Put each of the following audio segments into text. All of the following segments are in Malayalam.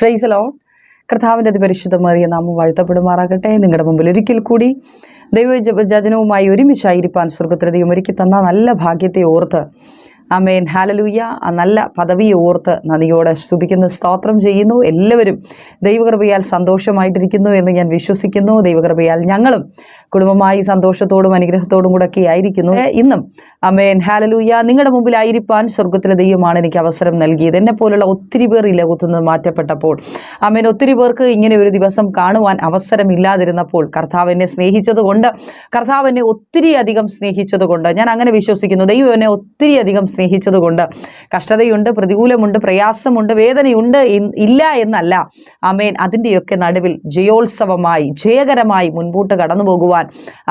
Price the Lord. കർത്താവിൻ്റെ അതിപരിശുദ്ധമേറിയ നാമം വാഴ്ത്തപ്പെടുമാറാകട്ടെ. നിങ്ങളുടെ മുമ്പിൽ ഒരിക്കൽ കൂടി ദൈവജനവുമായി ഒരുമിച്ചായിരിക്കാൻ സ്വർഗത്തിലെ ദൈവം ഒരുക്കി തന്ന നല്ല ഭാഗ്യത്തെ ഓർത്ത് ആമേൻ ഹല്ലേലൂയ, ആ നല്ല പദവിയെ ഓർത്ത് നന്ദിയോടെ സ്തുതിക്കുന്നു, സ്തോത്രം ചെയ്യുന്നു. എല്ലാവരും ദൈവകൃപയാൽ സന്തോഷമായിട്ടിരിക്കുന്നു എന്ന് ഞാൻ വിശ്വസിക്കുന്നു. ദൈവകൃപയാൽ ഞങ്ങളും കുടുംബമായി സന്തോഷത്തോടും അനുഗ്രഹത്തോടും കൂടെ ഒക്കെ ആയിരിക്കുന്നു. ഇന്നും ആമേൻ ഹല്ലേലൂയ, നിങ്ങളുടെ മുമ്പിലായിരിക്കാൻ സ്വർഗത്തിലെ ദൈവമാണ് എനിക്ക് അവസരം നൽകിയത്. എന്നെ പോലുള്ള ഒത്തിരി പേർ ഈ ലോകത്തു നിന്ന് മാറ്റപ്പെട്ടപ്പോൾ ആമേൻ ഒത്തിരി പേർക്ക് ഇങ്ങനെ ഒരു ദിവസം കാണുവാൻ അവസരമില്ലാതിരുന്നപ്പോൾ കർത്താവ് എന്നെ സ്നേഹിച്ചതുകൊണ്ട്, കർത്താവ് എന്നെ ഒത്തിരി അധികം സ്നേഹിച്ചതുകൊണ്ട്, ഞാൻ അങ്ങനെ വിശ്വസിക്കുന്നു. ദൈവം എന്നെ ഒത്തിരി അധികം സ്നേഹിച്ചതുകൊണ്ട്, കഷ്ടതയുണ്ട്, പ്രതികൂലമുണ്ട്, പ്രയാസമുണ്ട്, വേദനയുണ്ട്, ഇല്ല എന്നല്ല. ആമേൻ അതിൻ്റെയൊക്കെ നടുവിൽ ജയോത്സവമായി ജയകരമായി മുൻപോട്ട് കടന്നു പോകുവാൻ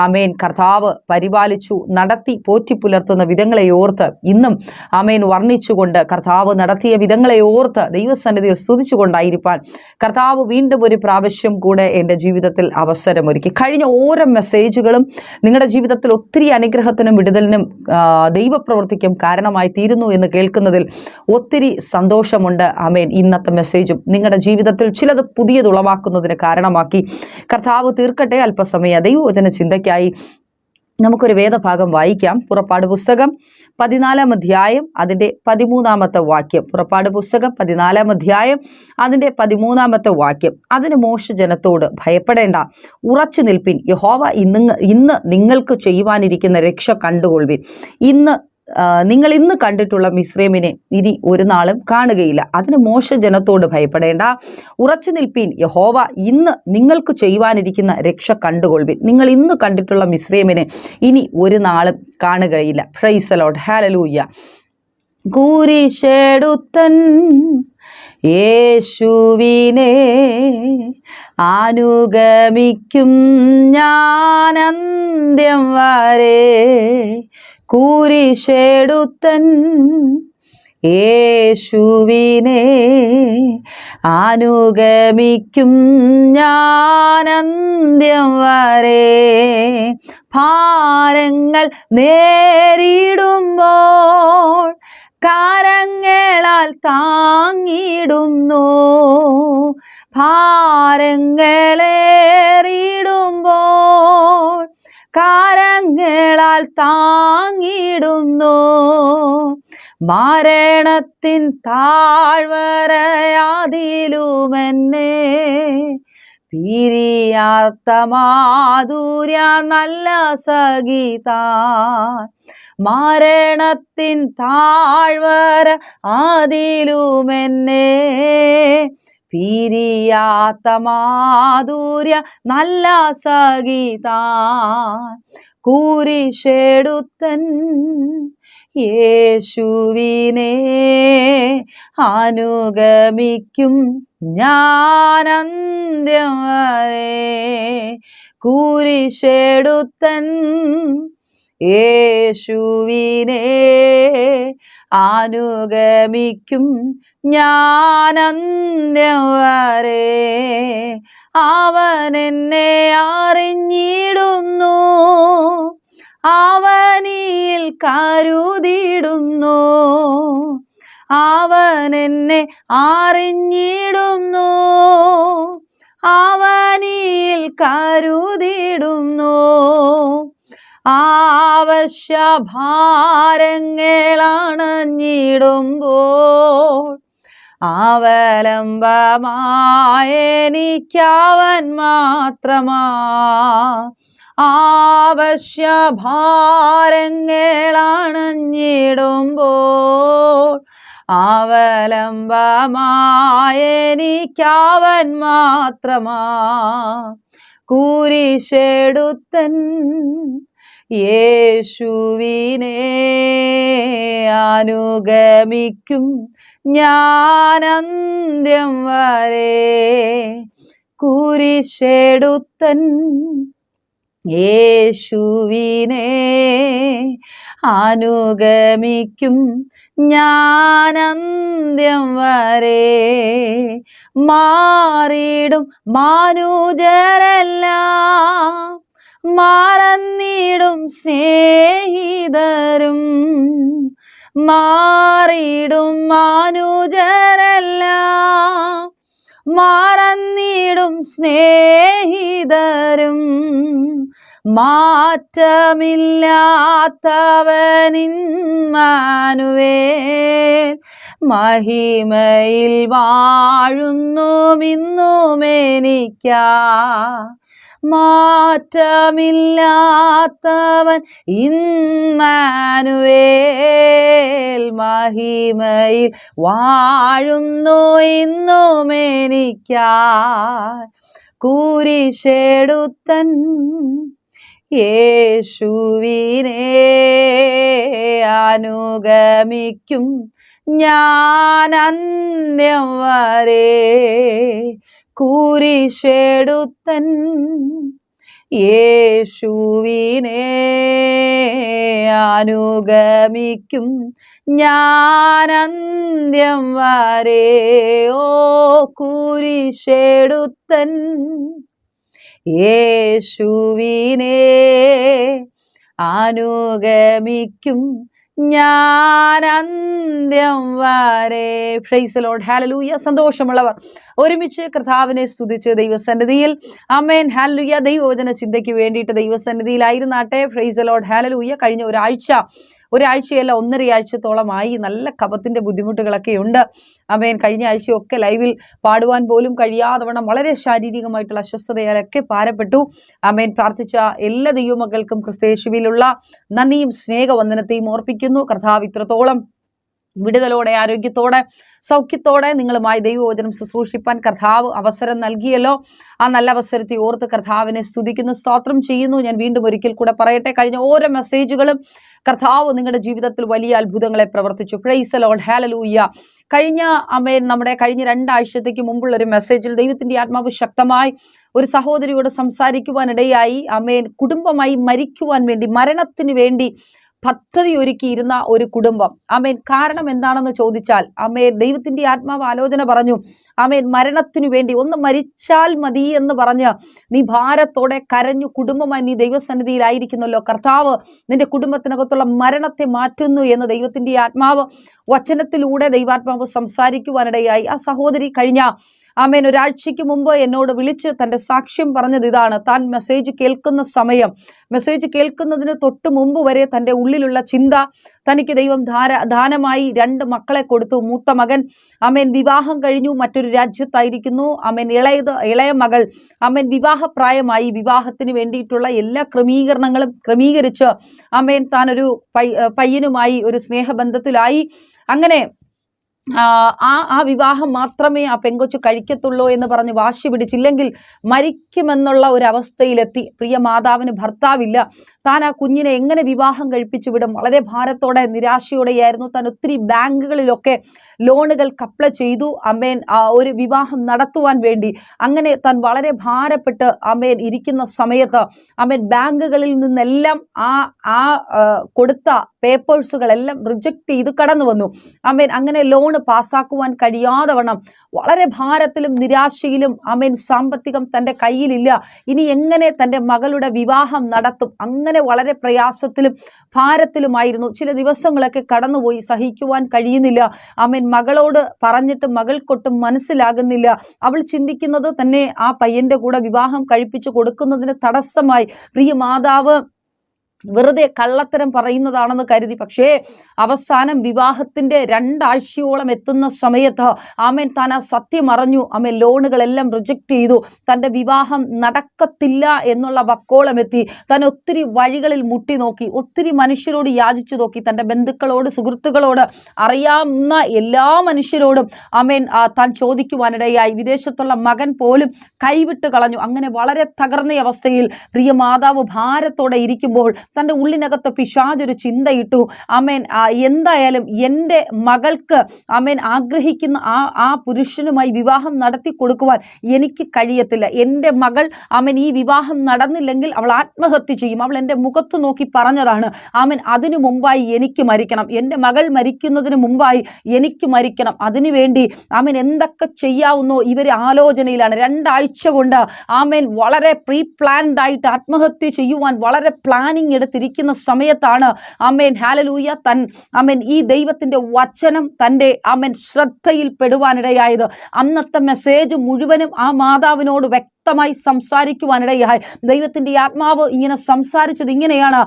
ആമേൻ കർത്താവ് പരിപാലിച്ചു, നടത്തി, പോറ്റി പുലർത്തുന്ന വിധങ്ങളെ ഓർത്ത് ഇന്നും ആമേൻ വർണ്ണിച്ചുകൊണ്ട്, കർത്താവ് നടത്തിയ വിധങ്ങളെ ഓർത്ത് ദൈവസന്നിധിയിൽ സ്തുതിച്ചുകൊണ്ടായിരിക്കാൻ കർത്താവ് വീണ്ടും ഒരു പ്രാവശ്യം കൂടെ എൻ്റെ ജീവിതത്തിൽ അവസരമൊരുക്കി. കഴിഞ്ഞ ഓരോ മെസ്സേജുകളും നിങ്ങളുടെ ജീവിതത്തിൽ ഒത്തിരി അനുഗ്രഹത്തിനും വിടുതലിനും ദൈവപ്രവൃത്തിക്കും കാരണമായി തീരുന്നു എന്ന് കേൾക്കുന്നതിൽ ഒത്തിരി സന്തോഷമുണ്ട്. ആമേൻ ഇന്നത്തെ മെസ്സേജും നിങ്ങളുടെ ജീവിതത്തിൽ ചിലത് പുതിയതുളവാക്കുന്നതിന് കാരണമാക്കി കർത്താവ് തീർക്കട്ടെ. അല്പസമയ ദൈവവചന ചിന്തയ്ക്കായി നമുക്കൊരു വേദഭാഗം വായിക്കാം. പുറപ്പാട് പുസ്തകം 14-ാം അധ്യായം അതിൻ്റെ 13-ാമത്തെ വാക്യം. പുറപ്പാട് പുസ്തകം 14-ാം അധ്യായം അതിൻ്റെ 13-ാമത്തെ വാക്യം. അതിന് മോശെ ജനത്തോട്, ഭയപ്പെടേണ്ട, ഉറച്ചു നിൽപ്പിൻ, യഹോവ ഇന്ന് നിങ്ങൾക്ക് ചെയ്യുവാനിരിക്കുന്ന രക്ഷ കണ്ടുകൊള്ളുവിൻ. നിങ്ങൾ ഇന്ന് കണ്ടിട്ടുള്ള മിസ്രൈമിനെ ഇനി ഒരു നാളും കാണുകയില്ല. അതിന് മോശെ ജനത്തോട്, ഭയപ്പെടേണ്ട, ഉറച്ചു നിൽപ്പീൻ, യഹോവ ഇന്ന് നിങ്ങൾക്ക് ചെയ്യുവാനിരിക്കുന്ന രക്ഷ കണ്ടുകൊള്ളുവിൻ. നിങ്ങൾ ഇന്ന് കണ്ടിട്ടുള്ള മിസ്രൈമിനെ ഇനി ഒരു നാളും കാണുകയില്ല. Price the Lord. ഹല്ലേലൂയ. കുരിശെടുത്തൻ യേശുവിനെ അനുഗമിക്കും ഞാൻ അന്ത്യം വരെ. കുരിശെടുത്തൻ യേശുവിനെ അനുഗമിക്കും ഞാൻ അന്ത്യം വരെ. ഭാരങ്ങൾ നേരിടുമ്പോൾ കരങ്ങളാൽ താങ്ങിടുന്നു. ഭാരങ്ങളേറിടുമ്പോൾ കരങ്ങളാൽ താങ്ങിടുന്നു. മരണത്തിൻ താഴ്വരയാതിലുമെന്നെ പിരിയാത്ത മാധുര്യ നല്ല സഖിതാൻ. മരണത്തിൻ താഴ്വര ആദിലുമെന്നെ പിരിയാത്ത മാധുര്യ നല്ല സഖിതാൻ. കുരിശെടുത്തൻ യേശുവിനെ അനുഗമിക്കും ഞാൻ അന്ത്യം വരെ. കുരിശെടുത്തൻ യേശുവിനെ അനുഗമിക്കും ഞാൻ അന്ത്യം വരെ. അവൻ എന്നെ അറിഞ്ഞിടുന്നു, അവനിൽ കരുതിടുന്നു. അവൻ എന്നെ അറിഞ്ഞിടുന്നു, അവനിൽ കരുതിടുന്നു. ആവശ്യഭാരങ്ങളണഞ്ഞിടുമ്പോൾ അവലംബമായെനിക്കവൻ മാത്രമാ. ആവശ്യഭാരങ്ങളണഞ്ഞിടുമ്പോൾ അവലംബമായെനിക്കവൻ മാത്രമാ. കുരിശെടുത്തൻ യേശുവിനെ അനുഗമിക്കും ഞാൻ അന്ത്യം വരെ. കുരിശെടുത്തൻ യേശുവിനെ അനുഗമിക്കും ഞാൻ അന്ത്യം വരെ. മാറിടും മാനുജരെല്ലാം മറന്നിടും സ്നേഹിതരും. മാറിടും മാനുജരെല്ലാം മറന്നിടും സ്നേഹിതരും മാറ്റമില്ലാത്തവനിമ്മാനുവേൽ മഹിമയിൽ വാഴുന്നുമിന്നുമെനിക്കാ. മാറ്റമില്ലാത്തവൻ ഇമ്മാനുവേൽ മഹിമയിൽ വാഴുന്നു ഇന്നുമെനിക്കായി. കുരിശെടുത്തൻ യേശുവിനെ അനുഗമിക്കും ഞാൻ അന്ത്യം വരെ. കുരിശെടുത്തൻ യേശുവിനെ അനുഗമിക്കും ഞാൻ അന്ത്യം വരെ. ഓ കുരിശെടുത്തൻ യേശുവിനെ അനുഗമിക്കും ഞാൻ അന്ത്യം വരെ. Praise the Lord. ഹല്ലേലൂയ. സന്തോഷമുള്ളവർ ഒരുമിച്ച് കർത്താവിനെ സ്തുതിച്ച് ദൈവസന്നിധിയിൽ ആമേൻ ഹല്ലേലൂയ ദൈവവചന ചിന്തയ്ക്ക് വേണ്ടിയിട്ട് ദൈവസന്നിധിയിലായിരുന്നാട്ടെ. Praise the Lord. ഹല്ലേലൂയ. കഴിഞ്ഞ ഒരാഴ്ചയല്ല 1.5 ആഴ്ചത്തോളമായി നല്ല കഫത്തിന്റെ ബുദ്ധിമുട്ടുകളൊക്കെ ഉണ്ട്. ആമേൻ. കഴിഞ്ഞ ആഴ്ചയൊക്കെ ലൈവിൽ പാടുവാൻ പോലും കഴിയാതെ വണ്ണം വളരെ ശാരീരികമായിട്ടുള്ള അസ്വസ്ഥതയാലൊക്കെ ഭാരപ്പെട്ടു. ആമേൻ. പ്രാർത്ഥിച്ച എല്ലാ ദൈവമക്കൾക്കും ക്രിസ്തുയേശുവിലുള്ള നന്ദിയും സ്നേഹവന്ദനത്തെയും ഓർപ്പിക്കുന്നു. കർത്താവ് ഇത്രത്തോളം വിടുതലോടെ ആരോഗ്യത്തോടെ സൗഖ്യത്തോടെ നിങ്ങളുമായി ദൈവവചനം ശുശ്രൂഷിപ്പാൻ കർത്താവ് അവസരം നൽകിയല്ലോ. ആ നല്ല അവസരത്തെ ഓർത്ത് കർത്താവിനെ സ്തുതിക്കുന്നു, സ്തോത്രം ചെയ്യുന്നു. ഞാൻ വീണ്ടും ഒരിക്കൽ കൂടെ പറയട്ടെ, കഴിഞ്ഞ ഓരോ മെസ്സേജുകളും കർത്താവ് നിങ്ങളുടെ ജീവിതത്തിൽ വലിയ അത്ഭുതങ്ങളെ പ്രവർത്തിച്ചു. Price the Lord. ഹല്ലേലൂയ. നമ്മുടെ കഴിഞ്ഞ 2 ആഴ്ചത്തേക്ക് മുമ്പുള്ള ഒരു മെസ്സേജിൽ ദൈവത്തിന്റെ ആത്മാവ് ശക്തമായി ഒരു സഹോദരിയോട് സംസാരിക്കുവാനിടയായി. ആമേൻ. കുടുംബമായി മരിക്കുവാൻ വേണ്ടി, മരണത്തിന് വേണ്ടി പദ്ധതി ഒരുക്കിയിരുന്ന ഒരു കുടുംബം. ആമേൻ. കാരണം എന്താണെന്ന് ചോദിച്ചാൽ, ആമേൻ, ദൈവത്തിന്റെ ആത്മാവ് ആലോചന പറഞ്ഞു. ആമേൻ. മരണത്തിനു വേണ്ടി ഒന്ന് മരിച്ചാൽ മതി എന്ന് പറഞ്ഞ് നീ ഭാരത്തോടെ കരഞ്ഞു കുടുംബമായി നീ ദൈവസന്നിധിയിലായിരിക്കുന്നല്ലോ. കർത്താവ് നിന്റെ കുടുംബത്തിനകത്തുള്ള മരണത്തെ മാറ്റുന്നു എന്ന് ദൈവത്തിന്റെ ആത്മാവ് വചനത്തിലൂടെ ദൈവാത്മാവ് സംസാരിക്കുവാനിടയായി. ആ സഹോദരി കഴിഞ്ഞ ആമേൻ ഒരാഴ്ചയ്ക്ക് മുമ്പ് എന്നോട് വിളിച്ച് തൻ്റെ സാക്ഷ്യം പറഞ്ഞത് ഇതാണ്. താൻ മെസ്സേജ് കേൾക്കുന്ന സമയം, മെസ്സേജ് കേൾക്കുന്നതിന് തൊട്ട് മുമ്പ് വരെ തൻ്റെ ഉള്ളിലുള്ള ചിന്ത, തനിക്ക് ദൈവം ദാനമായി 2 മക്കളെ കൊടുത്തു. മൂത്ത മകൻ ആമേൻ വിവാഹം കഴിഞ്ഞു, മറ്റൊരു രാജ്യത്തായിരിക്കുന്നു. ആമേൻ. ഇളയ മകൾ ആമേൻ വിവാഹപ്രായമായി. വിവാഹത്തിന് വേണ്ടിയിട്ടുള്ള എല്ലാ ക്രമീകരണങ്ങളും ക്രമീകരിച്ച് ആമേൻ താനൊരു പയ്യനുമായി ഒരു സ്നേഹബന്ധത്തിലായി. അങ്ങനെ ആ വിവാഹം മാത്രമേ ആ പെങ്കൊച്ചു കഴിക്കത്തുള്ളൂ എന്ന് പറഞ്ഞ് വാശി പിടിച്ചില്ലെങ്കിൽ മരിക്കുമെന്നുള്ള ഒരു അവസ്ഥയിലെത്തി. പ്രിയ മാതാവിന് ഭർത്താവില്ല. താൻ ആ കുഞ്ഞിനെ എങ്ങനെ വിവാഹം കഴിപ്പിച്ചു വിടും? വളരെ ഭാരത്തോടെ നിരാശയോടെയായിരുന്നു. താൻ ഒത്തിരി ബാങ്കുകളിലൊക്കെ ലോണുകൾക്ക് അപ്ലൈ ചെയ്തു. ആമേൻ. ഒരു വിവാഹം നടത്തുവാൻ വേണ്ടി അങ്ങനെ താൻ വളരെ ഭാരപ്പെട്ട് ആമേൻ ഇരിക്കുന്ന സമയത്ത് ആമേൻ ബാങ്കുകളിൽ നിന്നെല്ലാം ആ കൊടുത്ത പേപ്പേഴ്സുകളെല്ലാം റിജക്റ്റ് ചെയ്ത് കടന്നു വന്നു. ആമേൻ. അങ്ങനെ ലോൺ പാസ്സാക്കുവാൻ കഴിയാതെ വണ്ണം വളരെ ഭാരത്തിലും നിരാശയിലും ആമേൻ സാമ്പത്തികം തൻ്റെ കയ്യിലില്ല. ഇനി എങ്ങനെ തൻ്റെ മകളുടെ വിവാഹം നടത്തും? അങ്ങനെ വളരെ പ്രയാസത്തിലും ഭാരത്തിലുമായിരുന്നു. ചില ദിവസങ്ങളൊക്കെ കടന്നുപോയി. സഹിക്കുവാൻ കഴിയുന്നില്ല. ആമേൻ. മകളോട് പറഞ്ഞിട്ട് മകൾക്കൊട്ടും മനസ്സിലാകുന്നില്ല. അവൾ ചിന്തിക്കുന്നത് തന്നെ ആ പയ്യന്റെ കൂടെ വിവാഹം കഴിപ്പിച്ചു കൊടുക്കുന്നതിന് തടസ്സമായി. പ്രിയ മാതാവ് വെറുതെ കള്ളത്തരം പറയുന്നതാണെന്ന് കരുതി. പക്ഷേ അവസാനം വിവാഹത്തിന്റെ 2 ആഴ്ചയോളം എത്തുന്ന സമയത്ത് ആമേൻ താൻ ആ സത്യം അറിഞ്ഞു. ആമേൻ. ലോണുകളെല്ലാം റിജക്റ്റ് ചെയ്തു. തൻ്റെ വിവാഹം നടക്കത്തില്ല എന്നുള്ള വക്കോളം എത്തി. താൻ ഒത്തിരി വഴികളിൽ മുട്ടി നോക്കി, ഒത്തിരി മനുഷ്യരോട് യാചിച്ചു നോക്കി, തൻ്റെ ബന്ധുക്കളോട്, സുഹൃത്തുക്കളോട്, അറിയാവുന്ന എല്ലാ മനുഷ്യരോടും ആമേൻ താൻ ചോദിക്കുവാനിടയായി. വിദേശത്തുള്ള മകൻ പോലും കൈവിട്ട് കളഞ്ഞു. അങ്ങനെ വളരെ തകർന്ന അവസ്ഥയിൽ പ്രിയ മാതാവ് ഭാരത്തോടെ ഇരിക്കുമ്പോൾ തൻ്റെ ഉള്ളിനകത്ത് പിശാചൊരു ചിന്തയിട്ടു. ആമേൻ. എന്തായാലും എൻ്റെ മകൾക്ക് ആമേൻ ആഗ്രഹിക്കുന്ന ആ പുരുഷനുമായി വിവാഹം നടത്തി കൊടുക്കുവാൻ എനിക്ക് കഴിയത്തില്ല. എൻ്റെ മകൾ ആമേൻ ഈ വിവാഹം നടന്നില്ലെങ്കിൽ അവൾ ആത്മഹത്യ ചെയ്യും. അവൾ എൻ്റെ മുഖത്ത് നോക്കി പറഞ്ഞതാണ്. ആമേൻ. അതിനു മുമ്പായി എനിക്ക് മരിക്കണം. എൻ്റെ മകൾ മരിക്കുന്നതിന് മുമ്പായി എനിക്ക് മരിക്കണം. അതിനുവേണ്ടി ആമേൻ എന്തൊക്കെ ചെയ്യാവുന്നോ ഇവർ ആലോചനയിലാണ്. 2 ആഴ്ച കൊണ്ട് ആമേൻ വളരെ പ്രീ പ്ലാൻഡ് ആയിട്ട് ആത്മഹത്യ ചെയ്യുവാൻ വളരെ പ്ലാനിങ് മുൻകൈയെടുത്തിരിക്കുന്ന സമയത്താണ് ആമേൻ ഹല്ലേലൂയ ഈ ദൈവത്തിന്റെ വചനം തൻ്റെ ശ്രദ്ധയിൽ പെടുവാനിടയായത്. അന്നത്തെ മെസ്സേജ് മുഴുവനും ആ മാതാവിനോട് വ്യക്തമായി സംസാരിക്കുവാനിടയായി. ദൈവത്തിന്റെ ആത്മാവ് ഇങ്ങനെ സംസാരിച്ചത് ഇങ്ങനെയാണ്,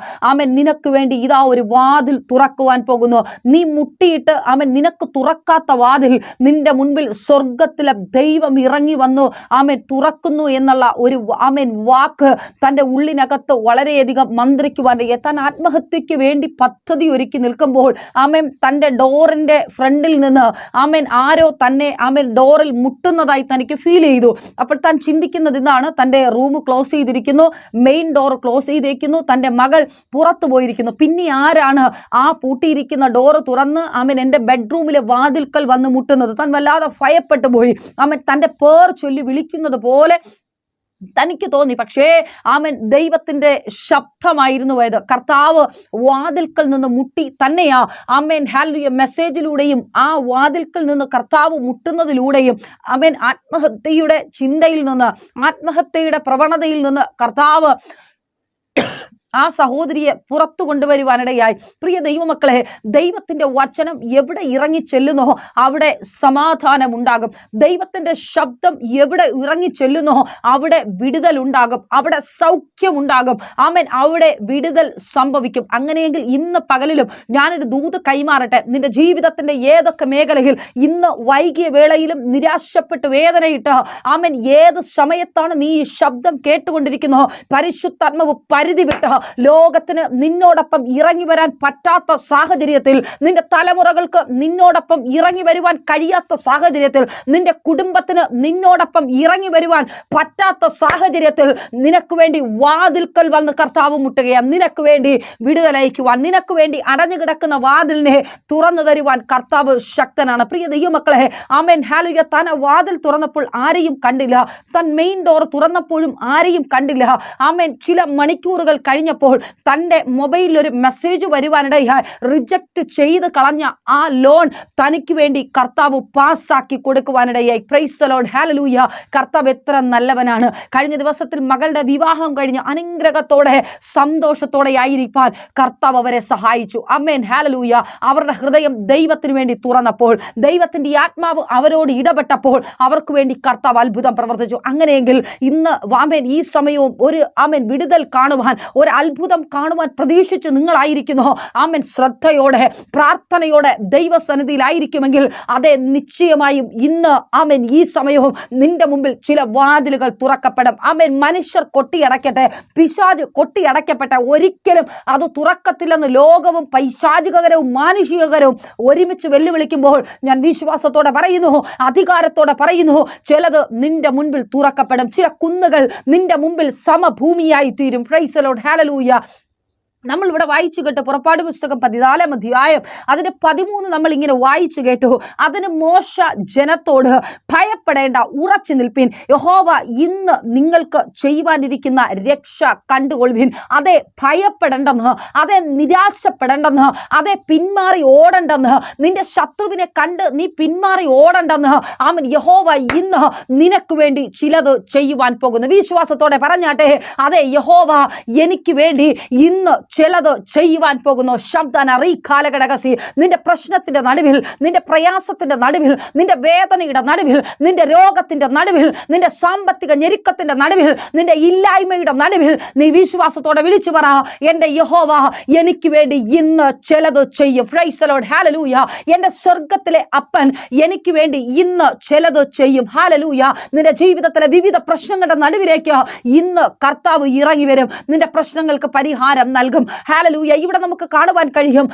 നിനക്ക് വേണ്ടി ഇതാ ഒരു വാതിൽ തുറക്കുവാൻ പോകുന്നു. നീ മുട്ടിയിട്ട് നിനക്ക് തുറക്കാത്ത വാതിൽ നിന്റെ മുൻപിൽ സ്വർഗത്തിലെ ദൈവം ഇറങ്ങി വന്നു തുറക്കുന്നു എന്നുള്ള ഒരു വാക്ക് തൻ്റെ ഉള്ളിനകത്ത് വളരെയധികം മന്ത്രിക്കുവാൻ. താൻ ആത്മഹത്യക്ക് വേണ്ടി പദ്ധതി ഒരുക്കി നിൽക്കുമ്പോൾ തൻ്റെ ഡോറിന്റെ ഫ്രണ്ടിൽ നിന്ന് ആരോ തന്നെ ഡോറിൽ മുട്ടുന്നതായി തനിക്ക് ഫീൽ ചെയ്തു. അപ്പോൾ താൻ ചിന്തിക്കുന്നത് ഇതാണ്, തൻ്റെ റൂം ക്ലോസ് ചെയ്തിരിക്കുന്നു, മെയിൻ ഡോർ ക്ലോസ് ചെയ്തിരിക്കുന്നു, തൻ്റെ മകൾ പുറത്തു പോയിരിക്കുന്നു. പിന്നെ ആരാണ് ആ പൂട്ടിയിരിക്കുന്ന ഡോറ് തുറന്ന് എൻ്റെ ബെഡ്റൂമിലെ വാതിൽക്കൽ വന്ന് മുട്ടുന്നത്? താൻ വല്ലാതെ ഭയപ്പെട്ടു പോയി. തൻ്റെ പേർ ചൊല്ലി വിളിക്കുന്നത് പോലെ തനിക്ക് തോന്നി. പക്ഷേ ദൈവത്തിന്റെ ശബ്ദമായിരുന്നു പോയത്. കർത്താവ് വാതിൽക്കൽ നിന്ന് മുട്ടി തന്നെയാ ഹല്ലേലൂയ മെസ്സേജിലൂടെയും ആ വാതിൽക്കൽ നിന്ന് കർത്താവ് മുട്ടുന്നതിലൂടെയും ആത്മഹത്യയുടെ ചിന്തയിൽ നിന്ന്, ആത്മഹത്യയുടെ പ്രവണതയിൽ നിന്ന് കർത്താവ് ആ സഹോദരിയെ പുറത്തു കൊണ്ടുവരുവാനിടയായി. പ്രിയ ദൈവമക്കളെ, ദൈവത്തിന്റെ വചനം എവിടെ ഇറങ്ങി ചെല്ലുന്നോ അവിടെ സമാധാനം ഉണ്ടാകും. ദൈവത്തിന്റെ ശബ്ദം എവിടെ ഇറങ്ങി ചെല്ലുന്നോ അവിടെ വിടുതൽ ഉണ്ടാകും, അവിടെ സൗഖ്യമുണ്ടാകും. അവിടെ വിടുതൽ സംഭവിക്കും. അങ്ങനെയെങ്കിൽ ഇന്ന് പകലിലും ഞാനൊരു ദൂത് കൈമാറട്ടെ. നിന്റെ ജീവിതത്തിന്റെ ഏതൊക്കെ മേഖലയിൽ ഇന്ന് വൈകിയ വേളയിലും നിരാശപ്പെട്ട് വേദനയിട്ട് ഏത് സമയത്താണ് നീ ഈ ശബ്ദം കേട്ടുകൊണ്ടിരിക്കുന്നോ, പരിശുദ്ധാത്മാവ് പരിധി വിട്ട് ലോകത്തിന് നിന്നോടൊപ്പം ഇറങ്ങി വരാൻ പറ്റാത്ത സാഹചര്യത്തിൽ, നിന്റെ തലമുറകൾക്ക് നിന്നോടൊപ്പം ഇറങ്ങി വരുവാൻ കഴിയാത്ത സാഹചര്യത്തിൽ, നിന്റെ കുടുംബത്തിന് നിന്നോടൊപ്പം ഇറങ്ങി വരുവാൻ പറ്റാത്ത സാഹചര്യത്തിൽ നിനക്ക് വേണ്ടി വാതിൽക്കൽ വന്ന് കർത്താവ് മുട്ടുകയാണ്. നിനക്ക് വേണ്ടി വിടുതലയക്കുവാൻ, നിനക്ക് വേണ്ടി അടഞ്ഞു കിടക്കുന്ന വാതിലിനെ തുറന്നു തരുവാൻ കർത്താവ് ശക്തനാണ്. പ്രിയ ദൈവമക്കളെ, ഹല്ലേലൂയ താൻ വാതിൽ തുറന്നപ്പോൾ ആരെയും കണ്ടില്ല, താൻ മെയിൻ ഡോർ തുറന്നപ്പോഴും ആരെയും കണ്ടില്ല. ചില മണിക്കൂറുകൾ കഴിഞ്ഞപ്പോൾ തൻ്റെ മൊബൈലിൽ ഒരു മെസ്സേജ് വരുവാനിടയായി. റിജക്റ്റ് ചെയ്ത് കളഞ്ഞ ആ ലോൺ തനിക്ക് വേണ്ടി കർത്താവ് പാസ്സാക്കി കൊടുക്കുവാനിടയായി. പ്രൈസ് ദി ലോർഡ്, ഹല്ലേലൂയ. കർത്താവ് എത്ര നല്ലവനാണ്. കഴിഞ്ഞ ദിവസത്തിൽ മകളുടെ വിവാഹം കഴിഞ്ഞ് അനുഗ്രഹത്തോടെ സന്തോഷത്തോടെ ആയിരിക്കാൻ കർത്താവ് അവരെ സഹായിച്ചു. ആമേൻ, ഹല്ലേലൂയ. അവരുടെ ഹൃദയം ദൈവത്തിന് വേണ്ടി തുറന്നപ്പോൾ, ദൈവത്തിന്റെ ആത്മാവ് അവരോട് ഇടപെട്ടപ്പോൾ അവർക്ക് വേണ്ടി കർത്താവ് അത്ഭുതം പ്രവർത്തിച്ചു. അങ്ങനെയെങ്കിൽ ഇന്ന് ഈ സമയവും ഒരു വിടുതൽ കാണുവാൻ, ഒരു അത്ഭുതം കാണുവാൻ പ്രതീക്ഷിച്ച് നിങ്ങളായിരിക്കുന്നു. ശ്രദ്ധയോടെ പ്രാർത്ഥനയോടെ ദൈവസന്നിധിയിലായിരിക്കുമെങ്കിൽ അതെ, നിശ്ചയമായും ഇന്ന് ഈ സമയവും നിന്റെ മുമ്പിൽ ചില വാതിലുകൾ തുറക്കപ്പെടും. മനുഷ്യർ കൊട്ടിയടക്കട്ടെ, പിശാച് കൊട്ടിയടക്കട്ടെ, ഒരിക്കലും അത് തുറക്കത്തില്ലെന്ന് ലോകവും പൈശാചികകരവും മാനുഷികകരവും ഒരുമിച്ച് വെല്ലുവിളിക്കുമ്പോൾ ഞാൻ വിശ്വാസത്തോടെ പറയുന്നു, അധികാരത്തോടെ പറയുന്നു, ചിലത് നിന്റെ മുൻപിൽ തുറക്കപ്പെടും. ചില കുന്നുകൾ നിന്റെ മുമ്പിൽ സമഭൂമിയായി തീരും. Price the Lord, hallelujah. നമ്മൾ ഇവിടെ വായിച്ചു കേട്ടു പുറപ്പാട് പുസ്തകം 14-ാം അധ്യായം അതിന്റെ 13 നമ്മൾ ഇങ്ങനെ വായിച്ചു കേട്ടു. അതിന് മോശ ജനത്തോട് ഭയപ്പെടേണ്ട, ഉറച്ചു നിൽപ്പിൻ, യഹോവ ഇന്ന് നിങ്ങൾക്ക് ചെയ്യുവാനിരിക്കുന്ന രക്ഷ കണ്ടുകൊള്ളുവിൻ. അതെ, ഭയപ്പെടേണ്ടെന്ന്, അതെ നിരാശപ്പെടേണ്ടെന്ന്, അതെ പിന്മാറി ഓടണ്ടെന്ന്, നിന്റെ ശത്രുവിനെ കണ്ട് നീ പിന്മാറി ഓടണ്ടെന്ന് യഹോവ ഇന്ന് നിനക്ക് വേണ്ടി ചിലത് ചെയ്യുവാൻ പോകുന്നു. വിശ്വാസത്തോടെ പറഞ്ഞാട്ടെ, അതെ യഹോവ എനിക്ക് വേണ്ടി ഇന്ന് ചിലത് ചെയ്യുവാൻ പോകുന്നു. ശബ്ദനറിക്കാലഘടകസി. നിന്റെ പ്രശ്നത്തിന്റെ നടുവിൽ, നിന്റെ പ്രയാസത്തിന്റെ നടുവിൽ, നിന്റെ വേദനയുടെ നടുവിൽ, നിന്റെ രോഗത്തിന്റെ നടുവിൽ, നിന്റെ സാമ്പത്തിക ഞെരുക്കത്തിന്റെ നടുവിൽ, നിന്റെ ഇല്ലായ്മയുടെ നടുവിൽ നീ വിശ്വാസത്തോടെ വിളിച്ചു പറ, എന്റെ യഹോവ എനിക്ക് വേണ്ടി ഇന്ന് ചിലത് ചെയ്യും. Price the Lord, hallelujah. എന്റെ സ്വർഗത്തിലെ അപ്പൻ എനിക്ക് വേണ്ടി ഇന്ന് ചിലത് ചെയ്യും. ഹല്ലേലൂയ. നിന്റെ ജീവിതത്തിലെ വിവിധ പ്രശ്നങ്ങളുടെ നടുവിലേക്ക് ഇന്ന് കർത്താവ് ഇറങ്ങി വരും. നിന്റെ പ്രശ്നങ്ങൾക്ക് പരിഹാരം നൽകും. ഹല്ലേലൂയ. ഇവിടെ നമുക്ക് കാണുവാൻ കഴിയും,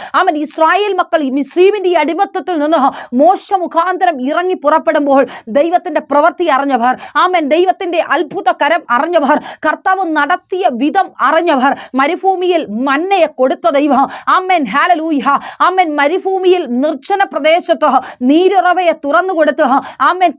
ഇസ്രായേൽ മക്കൾ മിസ്രയീമിന്റെ അടിമത്തത്തിൽ നിന്ന് മോശ മുഖാന്തരം ഇറങ്ങി പുറപ്പെടുമ്പോൾ ദൈവത്തിന്റെ പ്രവൃത്തി അറിഞ്ഞവർ, ദൈവത്തിന്റെ അത്ഭുത കരം അറിഞ്ഞവർ, കർത്താവ് നടത്തിയ വിധം അറിഞ്ഞവർ, മരുഭൂമിയിൽ മന്നയെ കൊടുത്ത ദൈവം, ഹല്ലേലൂയ. മരുഭൂമിയിൽ നിർജ്ജന പ്രദേശത്ത് നീരുറവയെ തുറന്നു കൊടുത്ത്